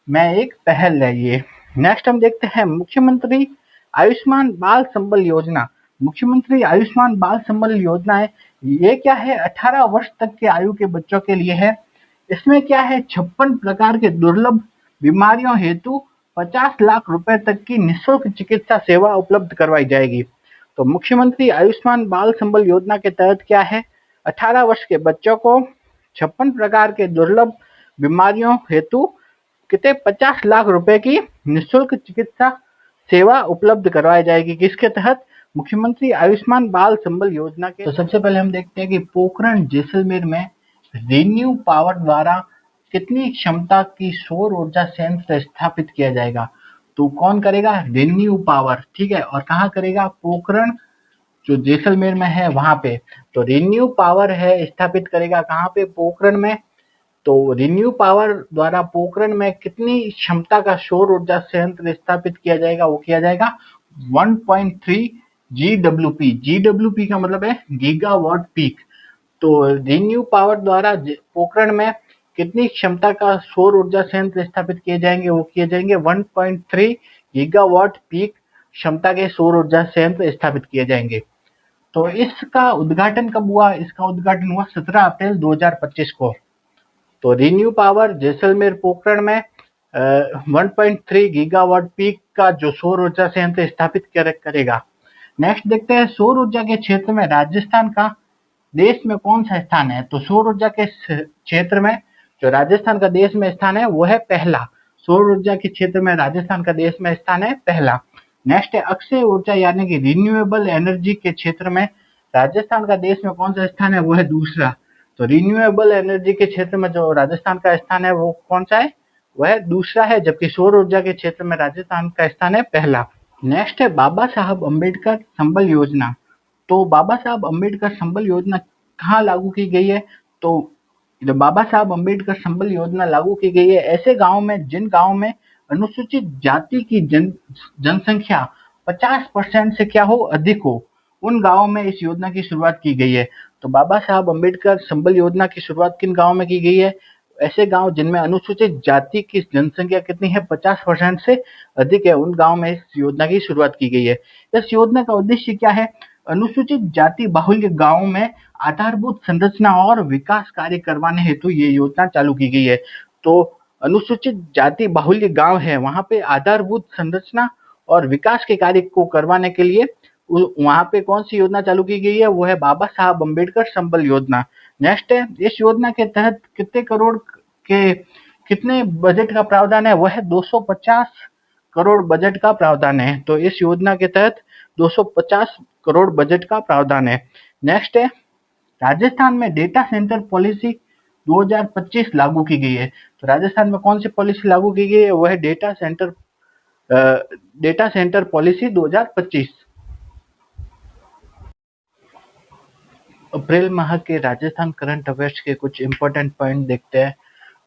में एक पहल है ये। नेक्स्ट हम देखते हैं मुख्यमंत्री आयुष्मान बाल संबल योजना। मुख्यमंत्री आयुष्मान बाल संबल योजना है, ये क्या है? 18 वर्ष तक के आयु के बच्चों के लिए है। इसमें क्या है? 56 प्रकार के दुर्लभ बीमारियों हेतु 50 लाख रुपए तक की निःशुल्क चिकित्सा सेवा उपलब्ध करवाई जाएगी। तो मुख्यमंत्री आयुष्मान बाल संबल योजना के तहत क्या है? 18 वर्ष के बच्चों को 56 प्रकार के दुर्लभ बीमारियों हेतु कितने 50 लाख रुपए की निःशुल्क चिकित्सा सेवा उपलब्ध करवाई जाएगी। किसके तहत? मुख्यमंत्री आयुष्मान बाल संबल योजना के। तो सबसे पहले हम देखते हैं कि पोखरण जैसलमेर में रिन्यू पावर द्वारा कितनी क्षमता की सौर ऊर्जा संयंत्र स्थापित किया जाएगा। तो कौन करेगा? रिन्यू पावर, ठीक है। और कहाँ करेगा? पोखरण जो जैसलमेर में है वहां पे। तो रिन्यू पावर है स्थापित करेगा कहाँ पे? पोखरण में। तो रिन्यू पावर द्वारा पोखरण में कितनी क्षमता का सौर ऊर्जा संयंत्र स्थापित किया जाएगा? वो किया जाएगा 1.3 GWP। GWP का मतलब है गीगावाट पीक। तो रिन्यू पावर द्वारा पोखरण में कितनी क्षमता का सौर ऊर्जा संयंत्र स्थापित किए जाएंगे? वो किए जाएंगे 1.3 गीगावाट पीक क्षमता के सौर ऊर्जा संयंत्र स्थापित किए जाएंगे। तो इसका उद्घाटन कब हुआ? इसका उद्घाटन हुआ 17 अप्रैल 2025 को। तो रिन्यू पावर जैसलमेर पोखरण में 1.3 गीगावाट पीक का जो सौर ऊर्जा संयंत्र स्थापित करेगा। नेक्स्ट देखते हैं सौर ऊर्जा के क्षेत्र में राजस्थान का देश में कौन सा स्थान है। तो सौर ऊर्जा के क्षेत्र में जो राजस्थान का देश में स्थान है वो है पहला। सौर ऊर्जा के क्षेत्र में राजस्थान का देश में स्थान है पहला। नेक्स्ट है अक्षय ऊर्जा यानी कि रिन्यूएबल एनर्जी के क्षेत्र में राजस्थान का देश में कौन सा स्थान है? वो है दूसरा। तो रिन्यूएबल एनर्जी के क्षेत्र में जो राजस्थान का स्थान है वो कौन सा है? वह दूसरा है, जबकि सौर ऊर्जा के क्षेत्र में राजस्थान का स्थान है पहला। नेक्स्ट है बाबा साहब अम्बेडकर संबल योजना। तो बाबा साहब अम्बेडकर संबल योजना कहाँ लागू की गई है? तो बाबा साहब अम्बेडकर संबल योजना लागू की गई है ऐसे गांव में जिन गांव में अनुसूचित जाति की जनसंख्या 50% से क्या हो? अधिक हो, उन गांवों में इस योजना की शुरुआत की गई है। तो बाबा साहब अम्बेडकर संबल योजना की शुरुआत किन गांवों में की गई है? ऐसे गांव जिनमें अनुसूचित जाति की जनसंख्या कितनी है? 50% से अधिक है, उन गांव में इस योजना की शुरुआत की गई है। इस योजना का उद्देश्य क्या है? अनुसूचित जाति बाहुल्य गांवों में आधारभूत संरचना और विकास कार्य करवाने हेतु ये योजना चालू की गई है। तो अनुसूचित जाति बाहुल्य गांव है, वहां पे आधारभूत संरचना और विकास के कार्य को करवाने के लिए वहां पे कौन सी योजना चालू की गई है? वो है बाबा साहब अम्बेडकर संबल योजना। नेक्स्ट है इस योजना के तहत कितने करोड़ के कितने बजट का प्रावधान है? वह है 250 करोड़ बजट का प्रावधान है। तो इस योजना के तहत 250 करोड़ बजट का प्रावधान है। नेक्स्ट है राजस्थान में डेटा सेंटर पॉलिसी 2025 लागू की गई है। तो राजस्थान में कौन सी पॉलिसी लागू की गई है? वह है डेटा सेंटर पॉलिसी 2025। अप्रैल माह के राजस्थान करंट अफेयर्स के कुछ इंपॉर्टेंट पॉइंट देखते हैं।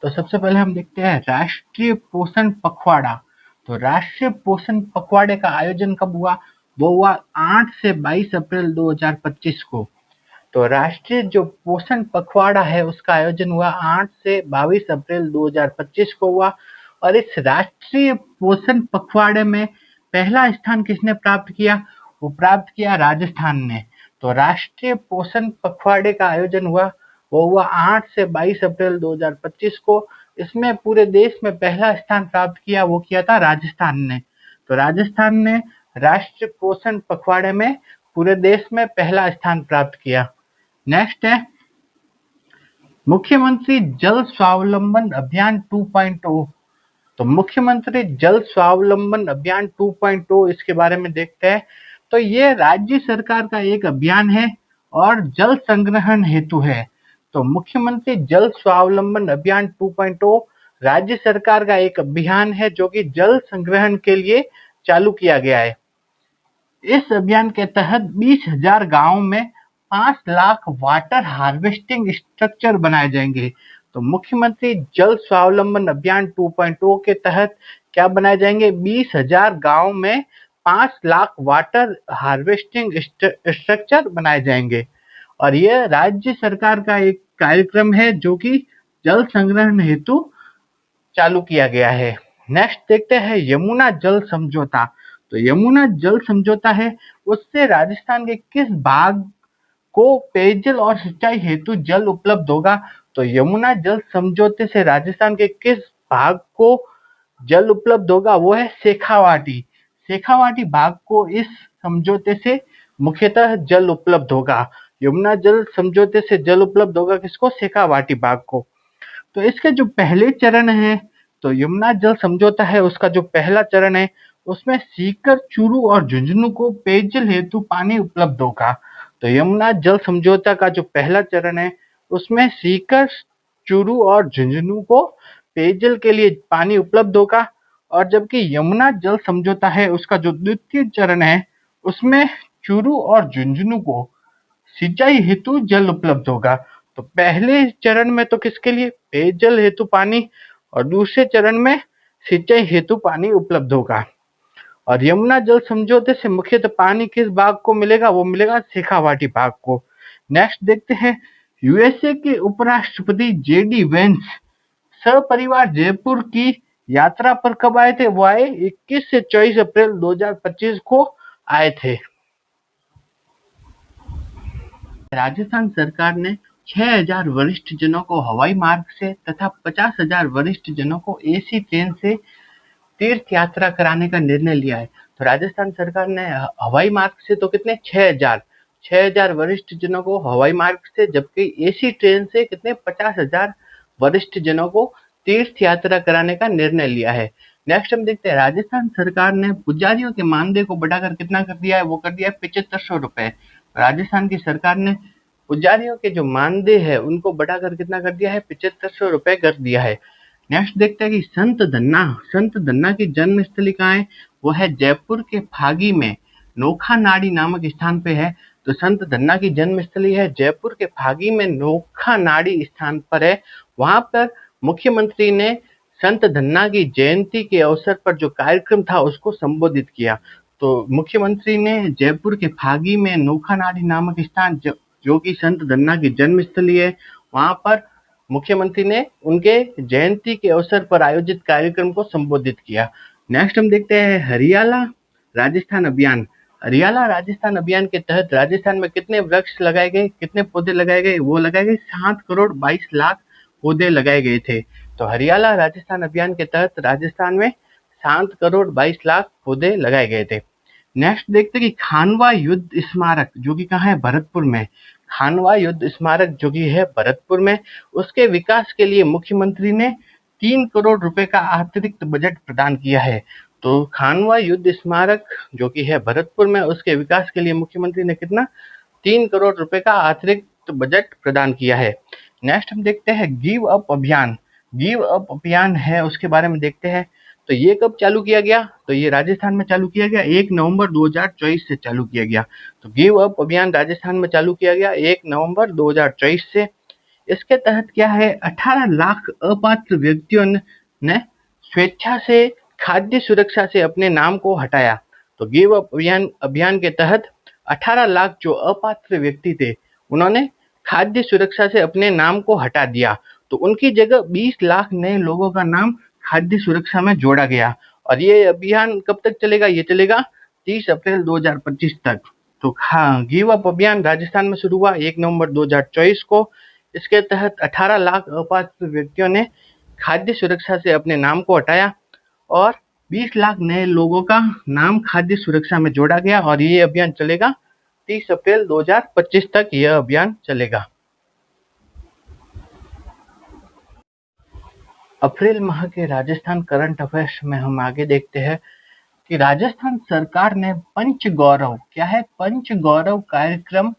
तो सबसे पहले हम देखते हैं राष्ट्रीय पोषण पखवाड़ा। तो राष्ट्रीय पोषण पखवाड़े का आयोजन कब हुआ? वो हुआ 8 से 22 अप्रैल 2025 को। तो राष्ट्रीय जो पोषण पखवाड़ा है उसका आयोजन हुआ 8 से 22 अप्रैल 2025 को हुआ। और इस राष्ट्रीय पोषण पखवाड़े में पहला स्थान किसने प्राप्त किया? वो प्राप्त किया राजस्थान ने। तो राष्ट्रीय पोषण पखवाड़े का आयोजन हुआ वो हुआ 8 से 22 अप्रैल 2025 को। इसमें पूरे देश में पहला स्थान प्राप्त किया वो किया था राजस्थान ने। तो राजस्थान ने राष्ट्रीय पोषण पखवाड़े में पूरे देश में पहला स्थान प्राप्त किया। नेक्स्ट है मुख्यमंत्री जल स्वावलंबन अभियान 2.0। तो मुख्यमंत्री जल स्वावलंबन अभियान 2.0 इसके बारे में देखते हैं। तो ये राज्य सरकार का एक अभियान है और जल संग्रहण हेतु है। तो मुख्यमंत्री जल स्वावलंबन अभियान 2.0 राज्य सरकार का एक अभियान है जो कि जल संग्रहण के लिए चालू किया गया है। इस अभियान के तहत 20,000 गांवों में 5 लाख वाटर हार्वेस्टिंग स्ट्रक्चर बनाए जाएंगे। तो मुख्यमंत्री जल स्वावलंबन अभियान 2.0 के तहत क्या बनाए जाएंगे? 20,000 गांव में 5 लाख वाटर हार्वेस्टिंग स्ट्रक्चर बनाए जाएंगे। और यह राज्य सरकार का एक कार्यक्रम है जो कि जल संग्रहण हेतु चालू किया गया है। नेक्स्ट देखते हैं यमुना जल समझौता। तो यमुना जल समझौता है उससे राजस्थान के किस भाग को पेयजल और सिंचाई हेतु जल उपलब्ध होगा? तो यमुना जल समझौते से राजस्थान के किस भाग को जल उपलब्ध होगा? वो है शेखावाटी। शेखावाटी भाग को इस समझौते से मुख्यतः जल उपलब्ध होगा। यमुना जल समझौते से जल उपलब्ध होगा किसको? शेखावाटी भाग को। तो इसके जो पहले चरण है, तो यमुना जल समझौता है उसका जो पहला चरण है उसमें सीकर, चूरू और झुंझुनू को पेयजल हेतु पानी उपलब्ध होगा। तो यमुना जल समझौता का जो पहला चरण है उसमें सीकर, चूरू और झुंझुनू को पेयजल के लिए पानी उपलब्ध होगा। और जबकि यमुना जल समझौता है उसका जो द्वितीय चरण है उसमें चूरू और झुंझुनू को सिंचाई हेतु जल उपलब्ध होगा। तो पहले चरण में तो किसके लिए? पेयजल हेतु पानी, और दूसरे चरण में सिंचाई हेतु पानी उपलब्ध होगा। और यमुना जल समझौते से मुख्यतः पानी किस भाग को मिलेगा? वो मिलेगा शेखावाटी भाग को। नेक्स्ट देखते हैं, यूएसए के उपराष्ट्रपति जेडी वेंस सपरिवार जयपुर की यात्रा पर कब आए थे? वो आए 21 से 24 अप्रैल 2025 को आए थे। राजस्थान सरकार ने 6000 वरिष्ठ जनों को हवाई मार्ग से तथा 50,000 वरिष्ठ जनों को एसी ट्रेन से तीर्थ यात्रा कराने का निर्णय लिया है। तो राजस्थान सरकार ने हवाई मार्ग से तो कितने? 6000 वरिष्ठ जनों को हवाई मार्ग से, जबकि एसी ट्रेन से कितने? 50,000 वरिष्ठ जनों को तीर्थ यात्रा कराने का निर्णय लिया है। नेक्स्ट हम देखते हैं, राजस्थान सरकार ने पुजारियों के मानदेय को बढ़ाकर कितना कर दिया है? वो कर दिया है 7500 रुपए। राजस्थान की सरकार ने पुजारियों के जो मानदेय है उनको बढ़ाकर कितना कर दिया है? 7500 रुपए कर दिया है। नेक्स्ट देखते हैं कि संत धन्ना की जन्मस्थली कहाँ है? वो है जयपुर के फागी में नोखा नाड़ी नामक स्थान पे है। तो संत धन्ना की जन्मस्थली है जयपुर के फागी में नोखा नाड़ी स्थान पर है। वहां पर मुख्यमंत्री ने संत धन्ना की जयंती के अवसर पर जो कार्यक्रम था उसको संबोधित किया। तो मुख्यमंत्री ने जयपुर के फागी में नोखा नाड़ी नामक स्थान जो कि संत धन्ना की जन्मस्थली है, वहां पर मुख्यमंत्री ने उनके जयंती के अवसर पर आयोजित कार्यक्रम को संबोधित किया। नेक्स्ट हम देखते हैं हरियाला राजस्थान अभियान। हरियाला राजस्थान अभियान के तहत राजस्थान में कितने वृक्ष लगाए गए, कितने पौधे लगाए गए? वो लगाए गए 7 करोड़ 22 लाख पौधे लगाए गए थे। तो हरियाला राजस्थान अभियान के तहत राजस्थान में 7 करोड़ 22 लाख पौधे लगाए गए थे। नेक्स्ट देखते हैं कि खानवा युद्ध स्मारक जो कि कहाँ है? भरतपुर में। खानवा युद्ध स्मारक जो कि है भरतपुर में, उसके विकास के लिए मुख्यमंत्री ने 3 करोड़ रुपए का अतिरिक्त बजट प्रदान किया है। तो खानवा युद्ध स्मारक जो कि है भरतपुर में, उसके विकास के लिए मुख्यमंत्री ने कितना? 3 करोड़ रुपए का अतिरिक्त बजट प्रदान किया है। नेक्स्ट हम देखते हैं गिव अप अभियान। गिव अप अभियान है उसके बारे में देखते हैं। तो ये कब चालू किया गया? तो ये राजस्थान में चालू किया गया 1 नवंबर 2024 से चालू किया गया। तो गिव अप अभियान राजस्थान में चालू किया गया 1 नवंबर 2024 से। इसके तहत क्या है? 18 लाख अपात्र व्यक्तियों ने स्वेच्छा से खाद्य सुरक्षा से अपने नाम को हटाया। तो गिव अप अभियान के तहत 18 लाख जो अपात्र व्यक्ति थे उन्होंने खाद्य सुरक्षा से अपने नाम को हटा दिया। तो उनकी जगह 20 लाख नए लोगों का नाम खाद्य सुरक्षा में जोड़ा गया। और ये अभियान कब तक चलेगा? ये चलेगा 30 अप्रैल 2025 तक। तो हाँ, गिव अप अभियान राजस्थान में शुरू हुआ 1 नवंबर 2024 को। इसके तहत 18 लाख अपात्र व्यक्तियों ने खाद्य सुरक्षा से अपने नाम को हटाया और 20 लाख नए लोगों का नाम खाद्य सुरक्षा में जोड़ा गया। और ये अभियान चलेगा 30 अप्रैल 2025 तक यह अभियान चलेगा। अप्रैल माह के राजस्थान करंट अफेयर्स में हम आगे देखते हैं कि राजस्थान सरकार ने पंच गौरव, क्या है? पंच गौरव कार्यक्रम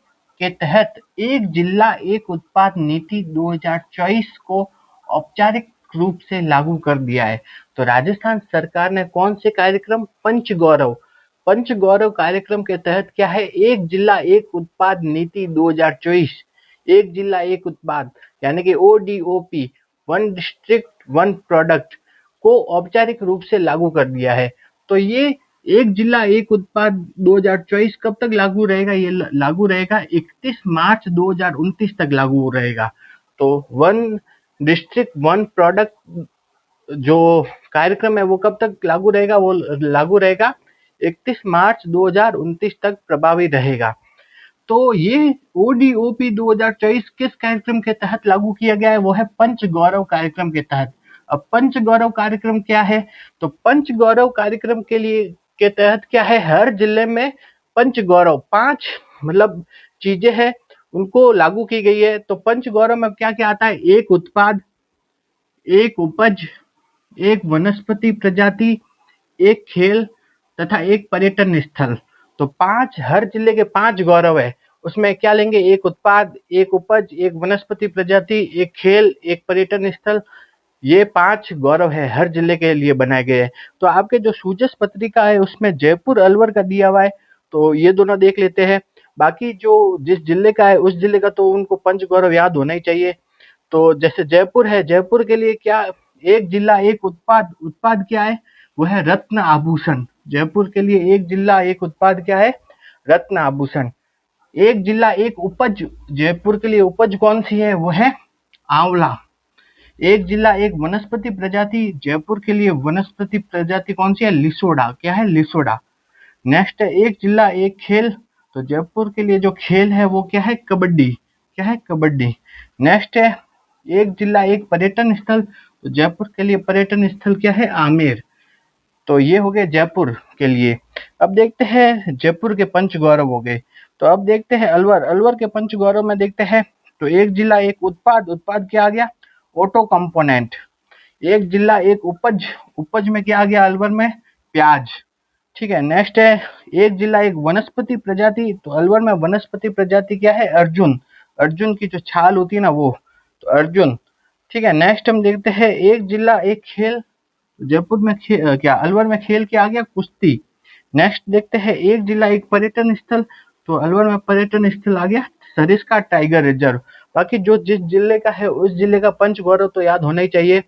के तहत एक जिला एक उत्पाद नीति 2024 को औपचारिक रूप से लागू कर दिया है। तो राजस्थान सरकार ने कौन से कार्यक्रम? पंच गौरव कार्यक्रम के तहत क्या है? एक जिला एक उत्पाद नीति 2024, एक जिला एक उत्पाद यानी कि ODOP, one district one product को औपचारिक रूप से लागू कर दिया है। तो ये एक जिला एक उत्पाद 2024 कब तक लागू रहेगा? ये लागू रहेगा 31 मार्च 2029 तक लागू रहेगा। तो वन डिस्ट्रिक्ट वन प्रोडक्ट जो कार्यक्रम है वो कब तक लागू रहेगा? वो लागू रहेगा 31 मार्च 2029 तक प्रभावी रहेगा। तो ये ODOP 2024 किस कार्यक्रम के तहत लागू किया गया है? वो है पंच गौरव कार्यक्रम के तहत। अब पंच गौरव कार्यक्रम क्या है? तो पंच गौरव कार्यक्रम के तहत क्या है? हर जिले में पंच गौरव 5 मतलब चीजें हैं, उनको लागू की गई है। तो पंच गौरव में क्या क्या आता है? एक उत्पाद, एक उपज, एक वनस्पति प्रजाति, एक खेल तथा एक पर्यटन स्थल। तो पांच, हर जिले के 5 गौरव है। उसमें क्या लेंगे? एक उत्पाद, एक उपज, एक वनस्पति प्रजाति, एक खेल, एक पर्यटन स्थल। ये 5 गौरव है, हर जिले के लिए बनाए गए हैं। तो आपके जो सूजस पत्रिका है उसमें जयपुर अलवर का दिया हुआ है, तो ये दोनों देख लेते हैं। बाकी जो जिस जिले का है उस जिले का तो उनको पंच गौरव याद होना ही चाहिए। तो जैसे जयपुर है, जयपुर के लिए क्या? एक जिला एक उत्पाद, उत्पाद क्या है? वो है रत्न आभूषण। जयपुर के लिए एक जिला एक उत्पाद क्या है? रत्न आभूषण। एक जिला एक उपज, जयपुर के लिए उपज कौन सी है? वो है आंवला। एक जिला एक वनस्पति प्रजाति, जयपुर के लिए वनस्पति प्रजाति कौन सी है? लिसोड़ा। क्या है? लिसोड़ा। नेक्स्ट है एक जिला एक खेल, तो जयपुर के लिए जो खेल है वो क्या है? कबड्डी। क्या है? कबड्डी। नेक्स्ट है एक जिला एक पर्यटन स्थल, तो जयपुर के लिए पर्यटन स्थल क्या है? आमेर। तो ये हो गए जयपुर के लिए। अब देखते हैं जयपुर के पंच गौरव हो गए। तो अब देखते हैं अलवर। अलवर के पंच गौरव में देखते हैं तो एक जिला एक उत्पाद, उत्पाद क्या आ गया? Auto component. एक जिला एक उपज, उपज में क्या आ गया अलवर में? प्याज। ठीक है। नेक्स्ट है एक जिला एक वनस्पति प्रजाति, तो अलवर में वनस्पति प्रजाति क्या है? अर्जुन। अर्जुन की जो छाल होती है ना वो, तो अर्जुन। ठीक है। नेक्स्ट हम देखते हैं एक जिला एक खेल, जयपुर में क्या अलवर में खेल क्या आ गया? कुश्ती। नेक्स्ट देखते हैं एक जिला एक पर्यटन स्थल, तो अलवर में पर्यटन स्थल आ गया सरिस्का टाइगर रिजर्व। बाकी जो जिस जिले का है उस जिले का पंच गौरव तो याद होना ही चाहिए।